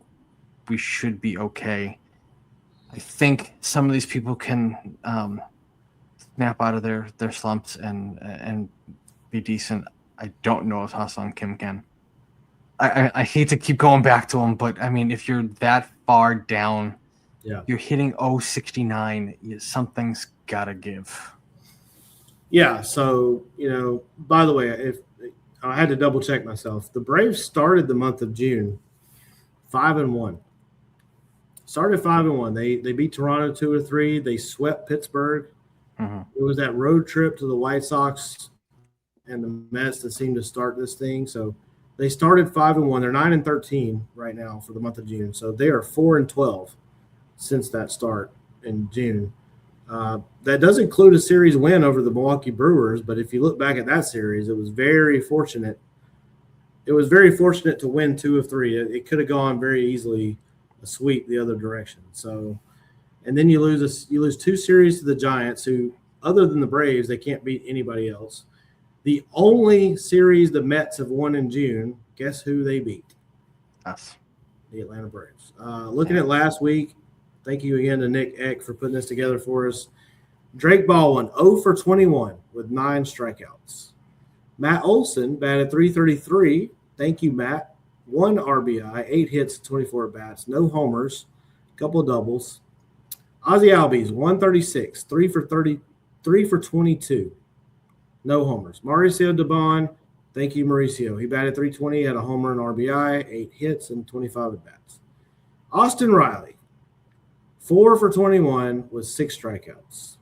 we should be okay. I think some of these people can snap out of their slumps and be decent. I don't know if Ha-Seong Kim can. I hate to keep going back to him, but I mean, if you're that far down, you're hitting 069, something's got to give. Yeah. So, by the way, if I had to double check myself, the Braves started the month of June 5-1. Started 5-1. They beat Toronto 2-3. They swept Pittsburgh. Mm-hmm. It was that road trip to the White Sox and the Mets that seemed to start this thing. So they started 5-1. They're 9-13 right now for the month of June. So they are 4-12 since that start in June. That does include a series win over the Milwaukee Brewers, but if you look back at that series, it was very fortunate. It was very fortunate to win 2 of 3. It could have gone very easily a sweep the other direction. So, and then you lose 2 series to the Giants, who, other than the Braves, they can't beat anybody else. The only series the Mets have won in June, guess who they beat? Us. The Atlanta Braves. Looking at last week, thank you again to Nick Eck for putting this together for us. Drake Baldwin, 0 for 21 with 9 strikeouts. Matt Olson batted .333. Thank you, Matt. 1 RBI, 8 hits, 24 at-bats, no homers, couple of doubles. Ozzie Albies, 136, 3 for 22, no homers. Mauricio Dubon, thank you, Mauricio. He batted .320, had a homer and RBI, 8 hits, and 25 at-bats. Austin Riley, 4 for 21 with 6 strikeouts.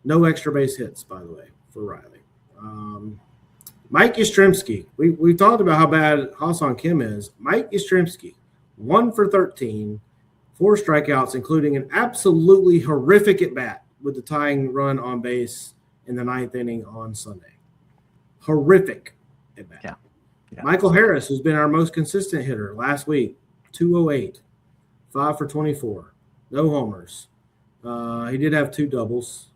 No extra base hits, by the way, for Riley. Mike Yastrzemski. We talked about how bad Ha-Seong Kim is. Mike Yastrzemski, 1 for 13, 4 strikeouts, including an absolutely horrific at-bat with the tying run on base in the 9th inning on Sunday. Horrific at-bat. Yeah. Michael Harris, who's been our most consistent hitter last week, 208, 5 for 24, no homers. He did have 2 doubles.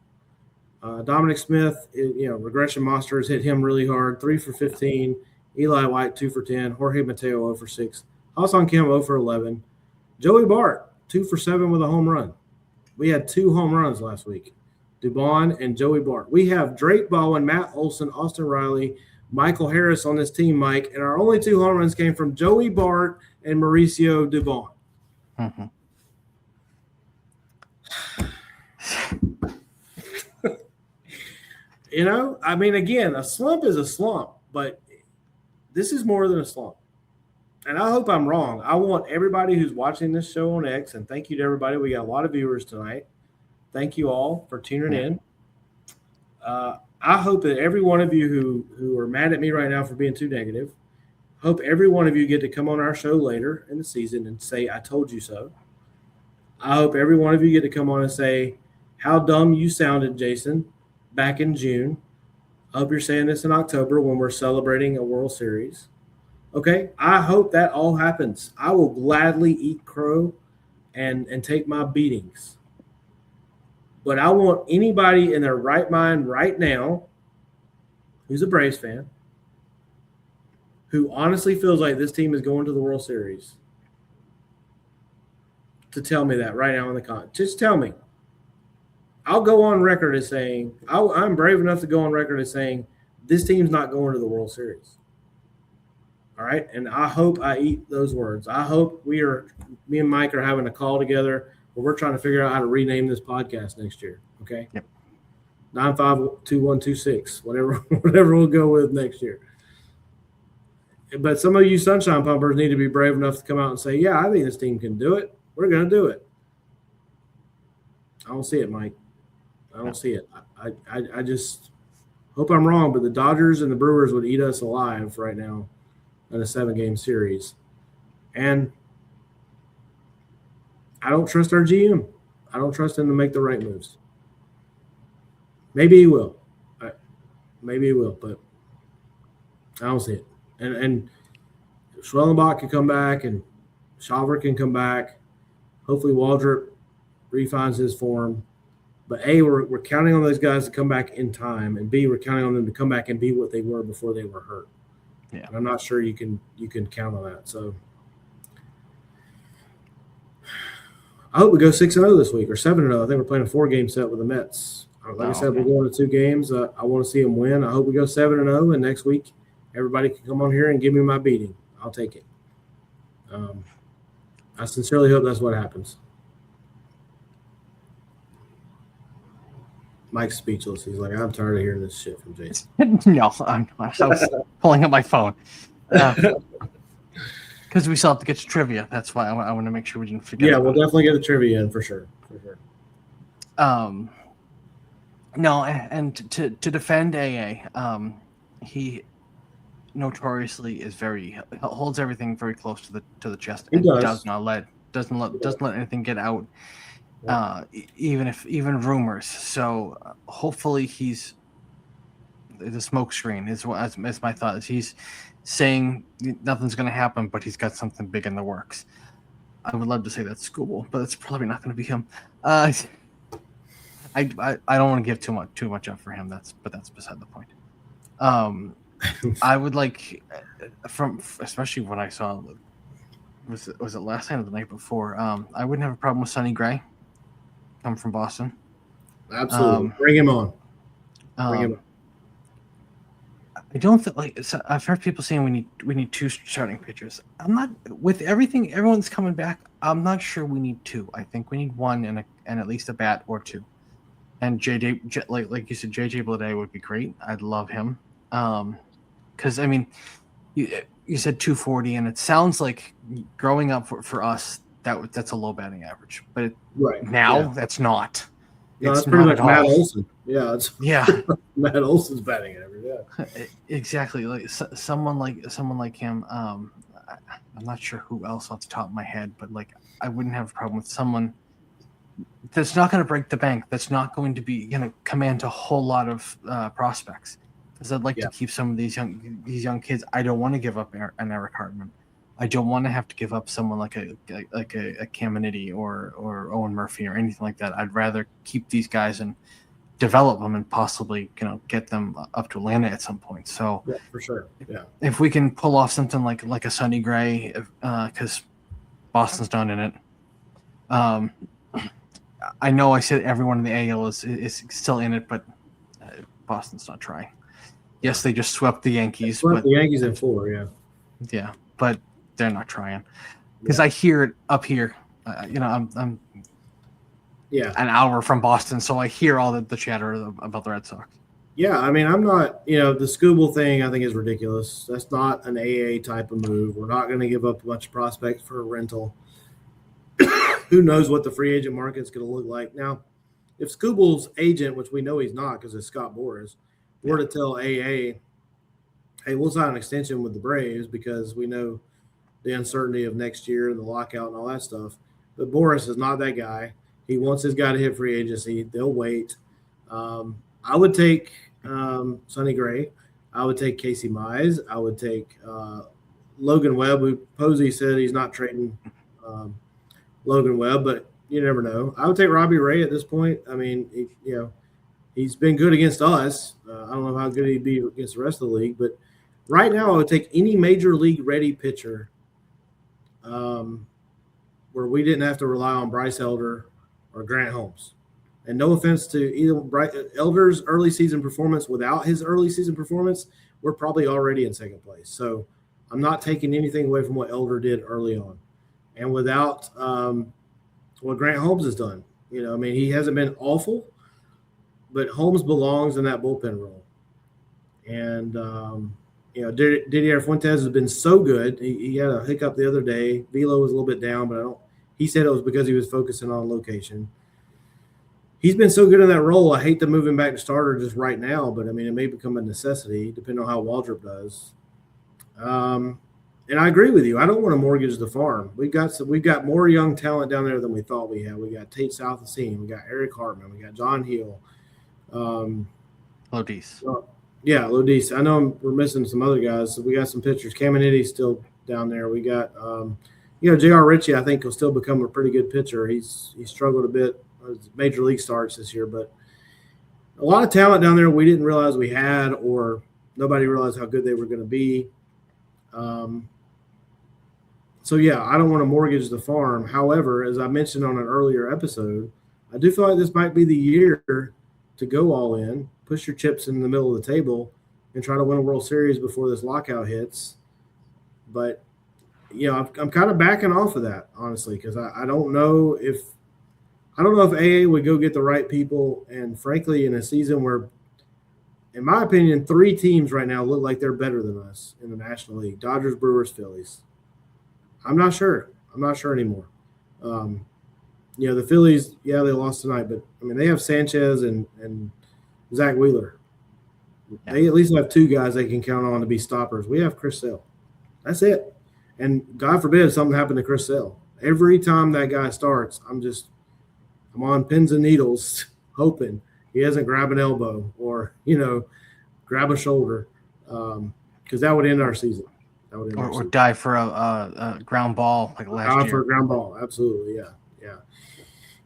Dominic Smith, regression monsters hit him really hard, 3 for 15. Eli White, 2 for 10. Jorge Mateo, 0 for 6. Ha-Seong Kim, 0 for 11. Joey Bart, 2 for 7 with a home run. We had 2 home runs last week. Dubon and Joey Bart. We have Drake Baldwin, Matt Olson, Austin Riley, Michael Harris on this team, Mike, and our only 2 home runs came from Joey Bart and Mauricio Dubon. Mm-hmm. Again, a slump is a slump, but this is more than a slump. And I hope I'm wrong. I want everybody who's watching this show on X, and thank you to everybody. We got a lot of viewers tonight. Thank you all for tuning in. I hope that every one of you who are mad at me right now for being too negative, hope every one of you get to come on our show later in the season and say, I told you so. I hope every one of you get to come on and say, how dumb you sounded, Jason, back in June. I hope you're saying this in October when we're celebrating a World Series. Okay, I hope that all happens. I will gladly eat crow and take my beatings. But I want anybody in their right mind right now who's a Braves fan who honestly feels like this team is going to the World Series to tell me that right now in the comment. Just tell me. I'll go on record as saying I'm brave enough to go on record as saying this team's not going to the World Series. All right, and I hope I eat those words. I hope me and Mike are having a call together where we're trying to figure out how to rename this podcast next year. Okay. Yep. 952126, whatever we'll go with next year. But some of you sunshine pumpers need to be brave enough to come out and say, yeah, I think this team can do it. We're going to do it. I don't see it, Mike. I don't see it. I just hope I'm wrong, but the Dodgers and the Brewers would eat us alive right now in a 7-game series. And I don't trust our GM. I don't trust him to make the right moves. Maybe he will. But I don't see it. And Schwellenbach can come back, and Schaller can come back. Hopefully Waldrop refines his form. But A, we're counting on those guys to come back in time, and B, we're counting on them to come back and be what they were before they were hurt. Yeah. And I'm not sure you can count on that. So I hope we go 6-0 this week or 7-0. I think we're playing a 4-game set with the Mets. Like I said, we're going to 2 games. I want to see them win. I hope we go 7-0, and next week everybody can come on here and give me my beating. I'll take it. I sincerely hope that's what happens. Mike's speechless. He's like, I'm tired of hearing this shit from Jason. No, I was pulling up my phone. Because we still have to get to trivia. That's why I want to make sure we didn't forget. Yeah, we'll definitely get the trivia in for sure. No, and to defend AA, he notoriously is holds everything very close to the chest. He and does. doesn't let anything get out. Even rumors. So hopefully he's the smoke screen is my thought. Is he's saying nothing's going to happen, but he's got something big in the works. I would love to say that's Scooble, but it's probably not going to be him. I don't want to give too much up for him. That's beside the point. I would like especially when I saw was it last night or the night before. I wouldn't have a problem with Sonny Gray. Come from Boston. Absolutely. Bring him on. Bring him on. I don't think I've heard people saying we need 2 starting pitchers. I'm not with everything. Everyone's coming back. I'm not sure we need 2. I think we need 1 and at least a bat or 2. And JJ, like you said, JJ Bleday would be great. I'd love him. Because I mean, you said 240, and it sounds like growing up for us that's a low batting average. But that's not. No, it's pretty much Matt Olson. Yeah, yeah. Matt Olson's batting average. Yeah, exactly. Like someone like him. I'm not sure who else off the top of my head, but like I wouldn't have a problem with someone that's not going to break the bank. That's not going to be command a whole lot of prospects. Because I'd like to keep some of these young kids. I don't want to give up an Eric Hartman. I don't want to have to give up someone like a Caminiti or Owen Murphy or anything like that. I'd rather keep these guys and develop them and possibly get them up to Atlanta at some point. So yeah, for sure. Yeah, if we can pull off something like a Sonny Gray, because Boston's not in it. I know I said everyone in the AL is still in it, but Boston's not trying. Yes, they just swept the Yankees. The Yankees in 4, yeah. Yeah, but they're not trying because I hear it up here. I'm an hour from Boston, so I hear all the chatter about the Red Sox. Yeah, I mean, I'm not. The Scooble thing I think is ridiculous. That's not an AA type of move. We're not going to give up a bunch of prospects for a rental. Who knows what the free agent market's going to look like now? If Scooble's agent, which we know he's not because it's Scott Boras, were to tell AA, hey, we'll sign an extension with the Braves because we know the uncertainty of next year and the lockout and all that stuff. But Boras is not that guy. He wants his guy to hit free agency. They'll wait. I would take Sonny Gray. I would take Casey Mize. I would take Logan Webb, who Posey said he's not trading Logan Webb, but you never know. I would take Robbie Ray at this point. I mean, he's been good against us. I don't know how good he'd be against the rest of the league, but right now I would take any major league ready pitcher where we didn't have to rely on Bryce Elder or Grant Holmes. And no offense to either Elder's early season performance, without his early season performance, we're probably already in second place. So I'm not taking anything away from what Elder did early on. And without what Grant Holmes has done. You know, I mean, he hasn't been awful, but Holmes belongs in that bullpen role. And, you know, Didier Fuentes has been so good. He had a hiccup the other day. Velo was a little bit down, but he said it was because he was focusing on location. He's been so good in that role. I hate to move him back to starter just right now, but I mean, it may become a necessity depending on how Waldrop does. And I agree with you. I don't want to mortgage the farm. We've got more young talent down there than we thought we had. We got Tate Southensee, we got Eric Hartman, we got John Hill, Lodis. Yeah, Lodis. I know we're missing some other guys. So we got some pitchers. Caminiti's still down there. We got, you know, J.R. Ritchie, I think, will still become a pretty good pitcher. He struggled a bit with major league starts this year, but a lot of talent down there we didn't realize we had, or nobody realized how good they were going to be. So, yeah, I don't want to mortgage the farm. However, as I mentioned on an earlier episode, I do feel like this might be the year to go all in, push your chips in the middle of the table, and try to win a World Series before this lockout hits. But, you know, I'm kind of backing off of that, honestly, because I don't know if AA would go get the right people. And, frankly, in a season where, in my opinion, 3 teams right now look like they're better than us in the National League: Dodgers, Brewers, Phillies. I'm not sure. I'm not sure anymore. You know, the Phillies, yeah, they lost tonight, but, I mean, they have Sanchez and Zach Wheeler. Yeah. They at least have 2 guys they can count on to be stoppers. We have Chris Sale. That's it. And God forbid something happened to Chris Sale. Every time that guy starts, I'm on pins and needles hoping he doesn't grab an elbow or, you know, grab a shoulder, because that would end our season. Or die for a ground ball like last year. For a ground ball, absolutely, yeah.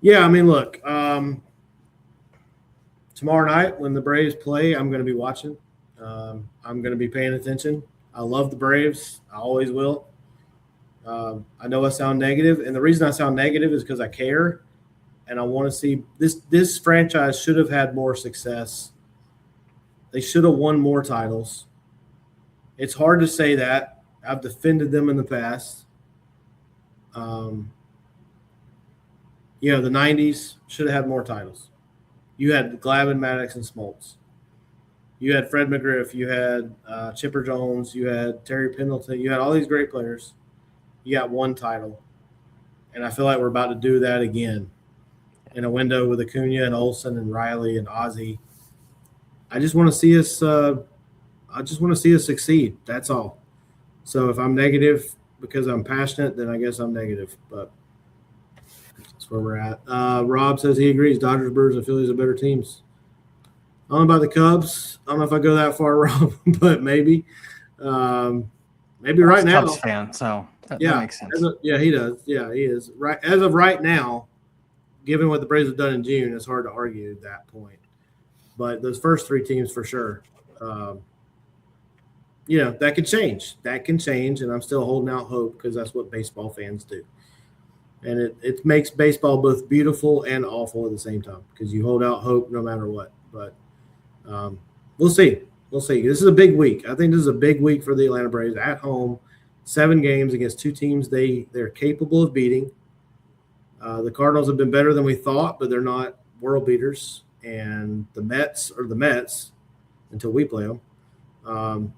Yeah, I mean, look, tomorrow night when the Braves play, I'm going to be watching. I'm going to be paying attention. I love the Braves. I always will. I know I sound negative, and the reason I sound negative is because I care, and I want to see this franchise should have had more success. They should have won more titles. It's hard to say that. I've defended them in the past. You know, the 90s should have had more titles. You had Glavine, Maddox, and Smoltz. You had Fred McGriff. You had Chipper Jones. You had Terry Pendleton. You had all these great players. You got 1 title. And I feel like we're about to do that again in a window with Acuna and Olsen and Riley and Ozzie. I just want to see us succeed. That's all. So if I'm negative because I'm passionate, then I guess I'm negative. But that's where we're at. Rob says he agrees. Dodgers, Brewers, and Phillies are better teams. I don't know about the Cubs. I don't know if I go that far, Rob, but maybe. Maybe right now. Cubs fan, so that makes sense. He does. Yeah, he is. Right as of right now, given what the Braves have done in June, it's hard to argue that point. But those first 3 teams for sure. You know, that could change. That can change, and I'm still holding out hope because that's what baseball fans do. And it makes baseball both beautiful and awful at the same time because you hold out hope no matter what. But we'll see. We'll see. This is a big week. I think this is a big week for the Atlanta Braves at home. 7 games against 2 teams they're capable of beating. The Cardinals have been better than we thought, but they're not world beaters. And the Mets are the Mets until we play them.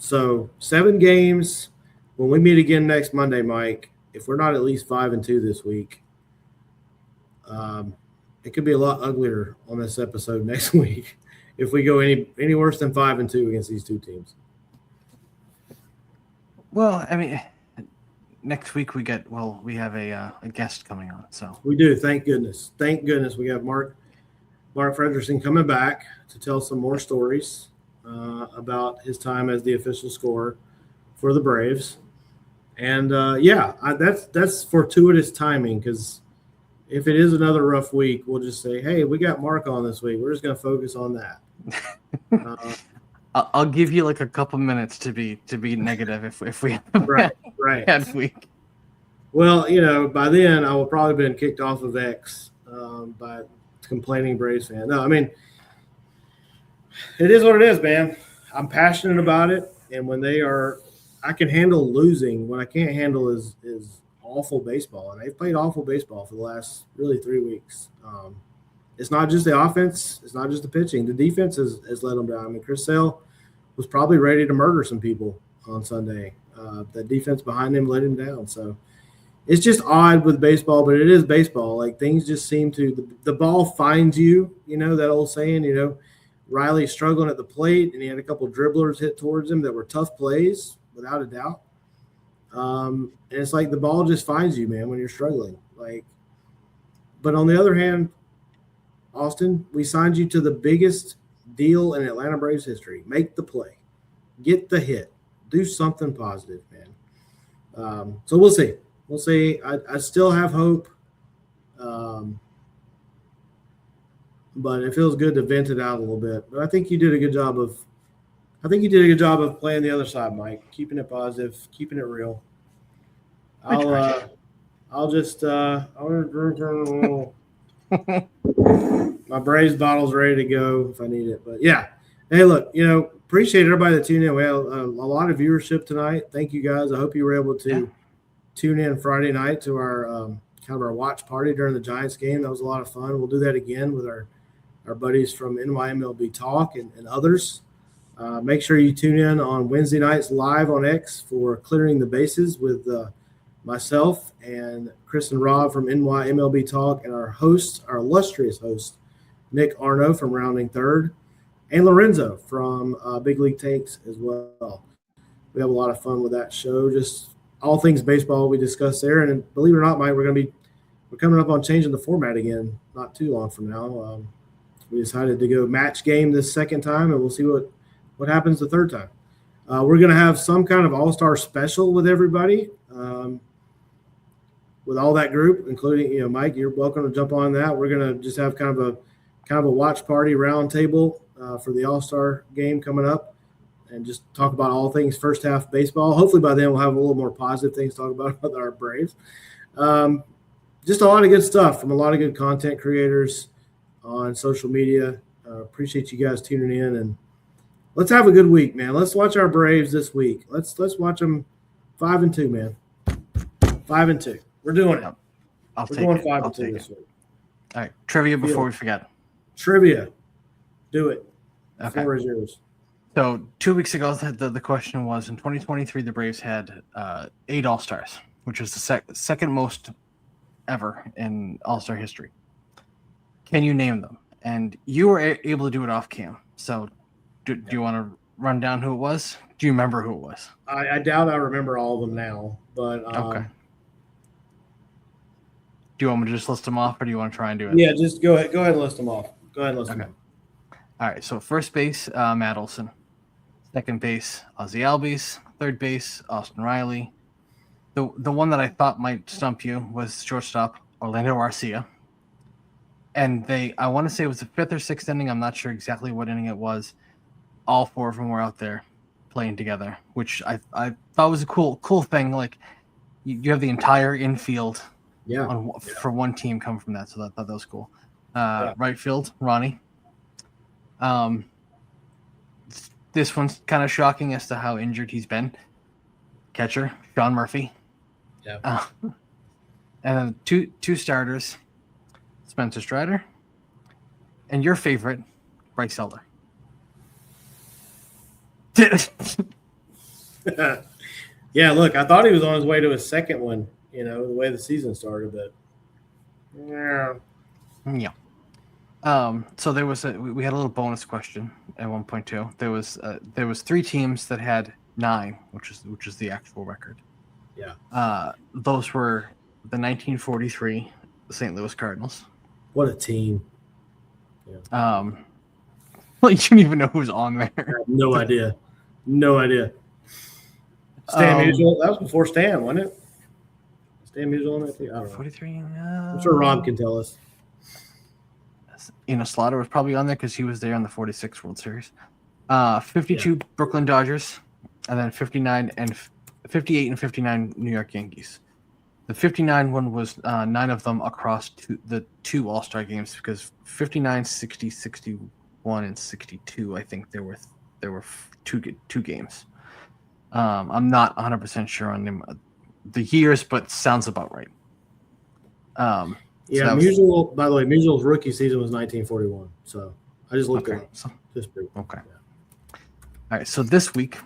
So 7 games. When we meet again next Monday, Mike, if we're not at least 5-2 this week, it could be a lot uglier on this episode next week if we go any worse than 5-2 against these 2 teams. Well, I mean, next week we have a guest coming on. So we do. Thank goodness. Thank goodness we have Mark Fredrickson coming back to tell some more stories about his time as the official scorer for the Braves. And that's fortuitous timing because if it is another rough week, we'll just say, hey, we got Mark on this week. We're just going to focus on that. I'll give you like a couple minutes to be negative if we have Right, a right. bad week. Well, by then I will probably been kicked off of X by complaining Braves fan. No, I mean, it is what it is, man. I'm passionate about it, and when I can handle losing. What I can't handle is awful baseball, and they've played awful baseball for the last really 3 weeks. It's not just the offense, it's not just the pitching. The defense has let them down. I mean, Chris Sale was probably ready to murder some people on Sunday. The defense behind him let him down. So it's just odd with baseball, but it is baseball. Like, things just seem to the ball finds you. That old saying. Riley's struggling at the plate, and he had a couple dribblers hit towards him that were tough plays, without a doubt. And it's like the ball just finds you, man, when you're struggling. But on the other hand, Austin, we signed you to the biggest deal in Atlanta Braves history. Make the play, get the hit, do something positive, man. So we'll see. We'll see. I still have hope. But it feels good to vent it out a little bit. But I think you did a good job of playing the other side, Mike, keeping it positive, keeping it real. I'll just drink my Braves bottle's ready to go if I need it. But yeah, hey, look, appreciate everybody that tuned in. We had a lot of viewership tonight. Thank you guys. I hope you were able to tune in Friday night to our kind of our watch party during the Giants game. That was a lot of fun. We'll do that again with our buddies from NYMLB Talk and others. Make sure you tune in on Wednesday nights live on X for Clearing the Bases with myself and Chris and Rob from NYMLB Talk, and our illustrious host, Nick Arno from Rounding Third, and Lorenzo from Big League Takes as well. We have a lot of fun with that show. Just all things baseball we discuss there. And believe it or not, Mike, we're coming up on changing the format again not too long from now. We decided to go match game this second time, and we'll see what happens the third time. We're going to have some kind of all-star special with everybody, with all that group, including, Mike, you're welcome to jump on that. We're going to just have kind of a watch party round table for the all-star game coming up, and just talk about all things first half baseball. Hopefully by then we'll have a little more positive things to talk about with our Braves. Just a lot of good stuff from a lot of good content creators on social media. Appreciate you guys tuning in, and let's have a good week, man. Let's watch our Braves this week. Let's watch them 5-2, man. 5-2. We're doing it. We're going 5-2 this week. All right, trivia before we forget. Trivia. Do it. Okay. Floor is yours. So 2 weeks ago, the question was, in 2023, the Braves had 8 All-Stars, which is the second most ever in All-Star history. Can you name them? And you were able to do it off cam. So do you want to run down who it was? Do you remember who it was? I doubt I remember all of them now, but okay. Do you want me to just list them off, or do you want to try and do it? Yeah, just go ahead and list them off. Go ahead and list them off. All right, so first base, Matt Olson. Second base, Ozzie Albies. Third base, Austin Riley. The one that I thought might stump you was shortstop, Orlando Arcia. And I want to say it was the 5th or 6th inning. I'm not sure exactly what inning it was. All 4 of them were out there playing together, which I thought was a cool thing. Like, you have the entire infield for one team come from that, so I thought that was cool. Right field, Ronnie. This one's kind of shocking as to how injured he's been. Catcher, Sean Murphy. Yeah. And then two starters, Spencer Strider, and your favorite, Bryce Elder. Yeah, look, I thought he was on his way to his second one, the way the season started, but yeah. So there was we had a little bonus question at one point too. There was 3 teams that had 9, which is the actual record. Yeah. Those were the 1943 St. Louis Cardinals. What a team. Yeah. Well, you didn't even know who was on there. I have no idea. No idea. Stan Musial. That was before Stan, wasn't it? Stan Musial on that team? I don't know. 43. I'm sure Rob can tell us. Slaughter was probably on there because he was there on the 46 World Series. 52 Brooklyn Dodgers, and then 58 and 59 New York Yankees. The 59 one was 9 of them across the two All-Star games, because 59, 60, 61, and 62, I think there were two games. I'm not 100% sure on the years, but sounds about right. By the way, Musial's rookie season was 1941. So I just looked it up. Okay. All right. So this week,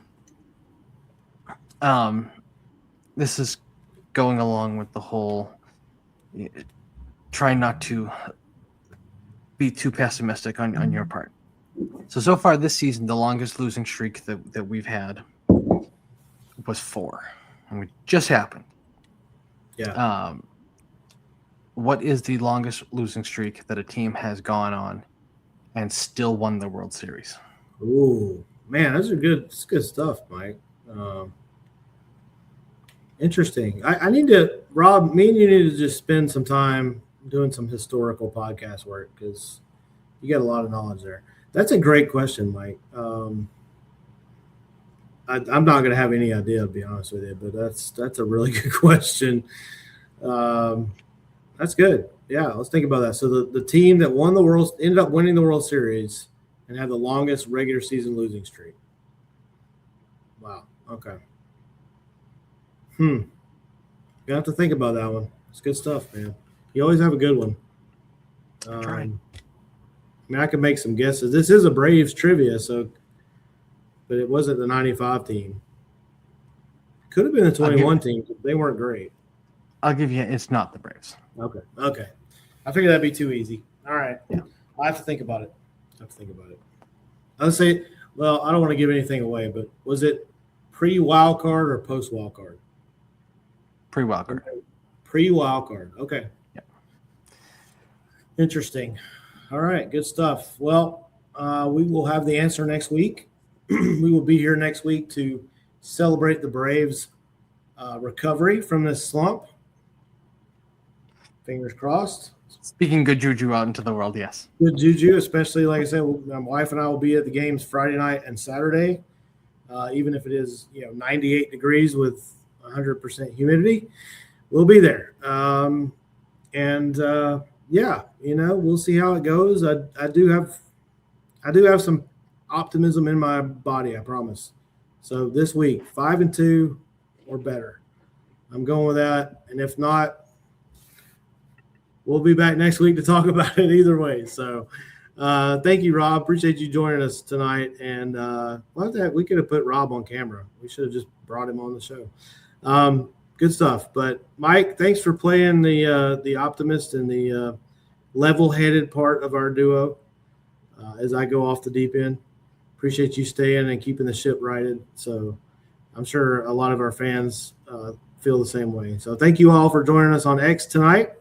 this is going along with the whole try not to be too pessimistic on your part. So far this season, the longest losing streak that we've had was 4, and it just happened. Yeah. What is the longest losing streak that a team has gone on and still won the World Series? Ooh, man, that's good stuff, Mike. Interesting. I need to, Rob, me and you need to just spend some time doing some historical podcast work, because you got a lot of knowledge there. That's a great question, Mike. I'm not going to have any idea, to be honest with you, but that's a really good question. That's good. Yeah, let's think about that. So the team that ended up winning the World Series and had the longest regular season losing streak. Wow. Okay. You have to think about that one. It's good stuff, man. You always have a good one. Right. I can make some guesses. This is a Braves trivia, but it wasn't the 95 team. Could have been the 21 team. They weren't great. I'll give you, it's not the Braves. Okay. I figured that'd be too easy. All right. Yeah. I have to think about it. I'll say, well, I don't want to give anything away, but was it pre-wild card or post-wild card? Pre-wild card. Pre-wild card. Okay. Yeah. Interesting. All right. Good stuff. Well, we will have the answer next week. We will be here next week to celebrate the Braves' recovery from this slump. Fingers crossed. Speaking good juju out into the world, yes. Good juju, especially, like I said, my wife and I will be at the games Friday night and Saturday, even if it is 98 degrees with 100% humidity. We'll be there. We'll see how it goes. I do have some optimism in my body, I promise. So this week, 5-2 or better. I'm going with that. And if not, we'll be back next week to talk about it either way. So thank you, Rob. Appreciate you joining us tonight. And we could have put Rob on camera. We should have just brought him on the show. Good stuff. But Mike, thanks for playing the optimist and the level-headed part of our duo as I go off the deep end. Appreciate you staying and keeping the ship righted. So I'm sure a lot of our fans feel the same way. So thank you all for joining us on X tonight.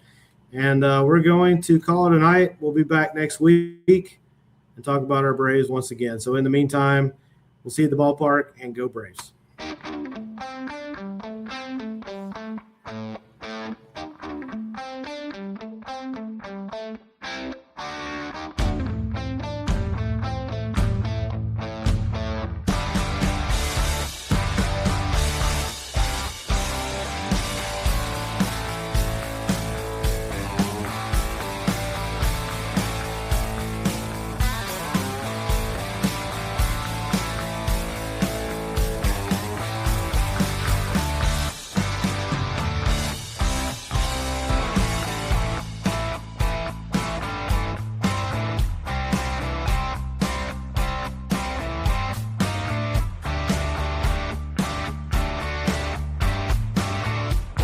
And we're going to call it a night. We'll be back next week and talk about our Braves once again. So in the meantime, we'll see you at the ballpark, and go Braves.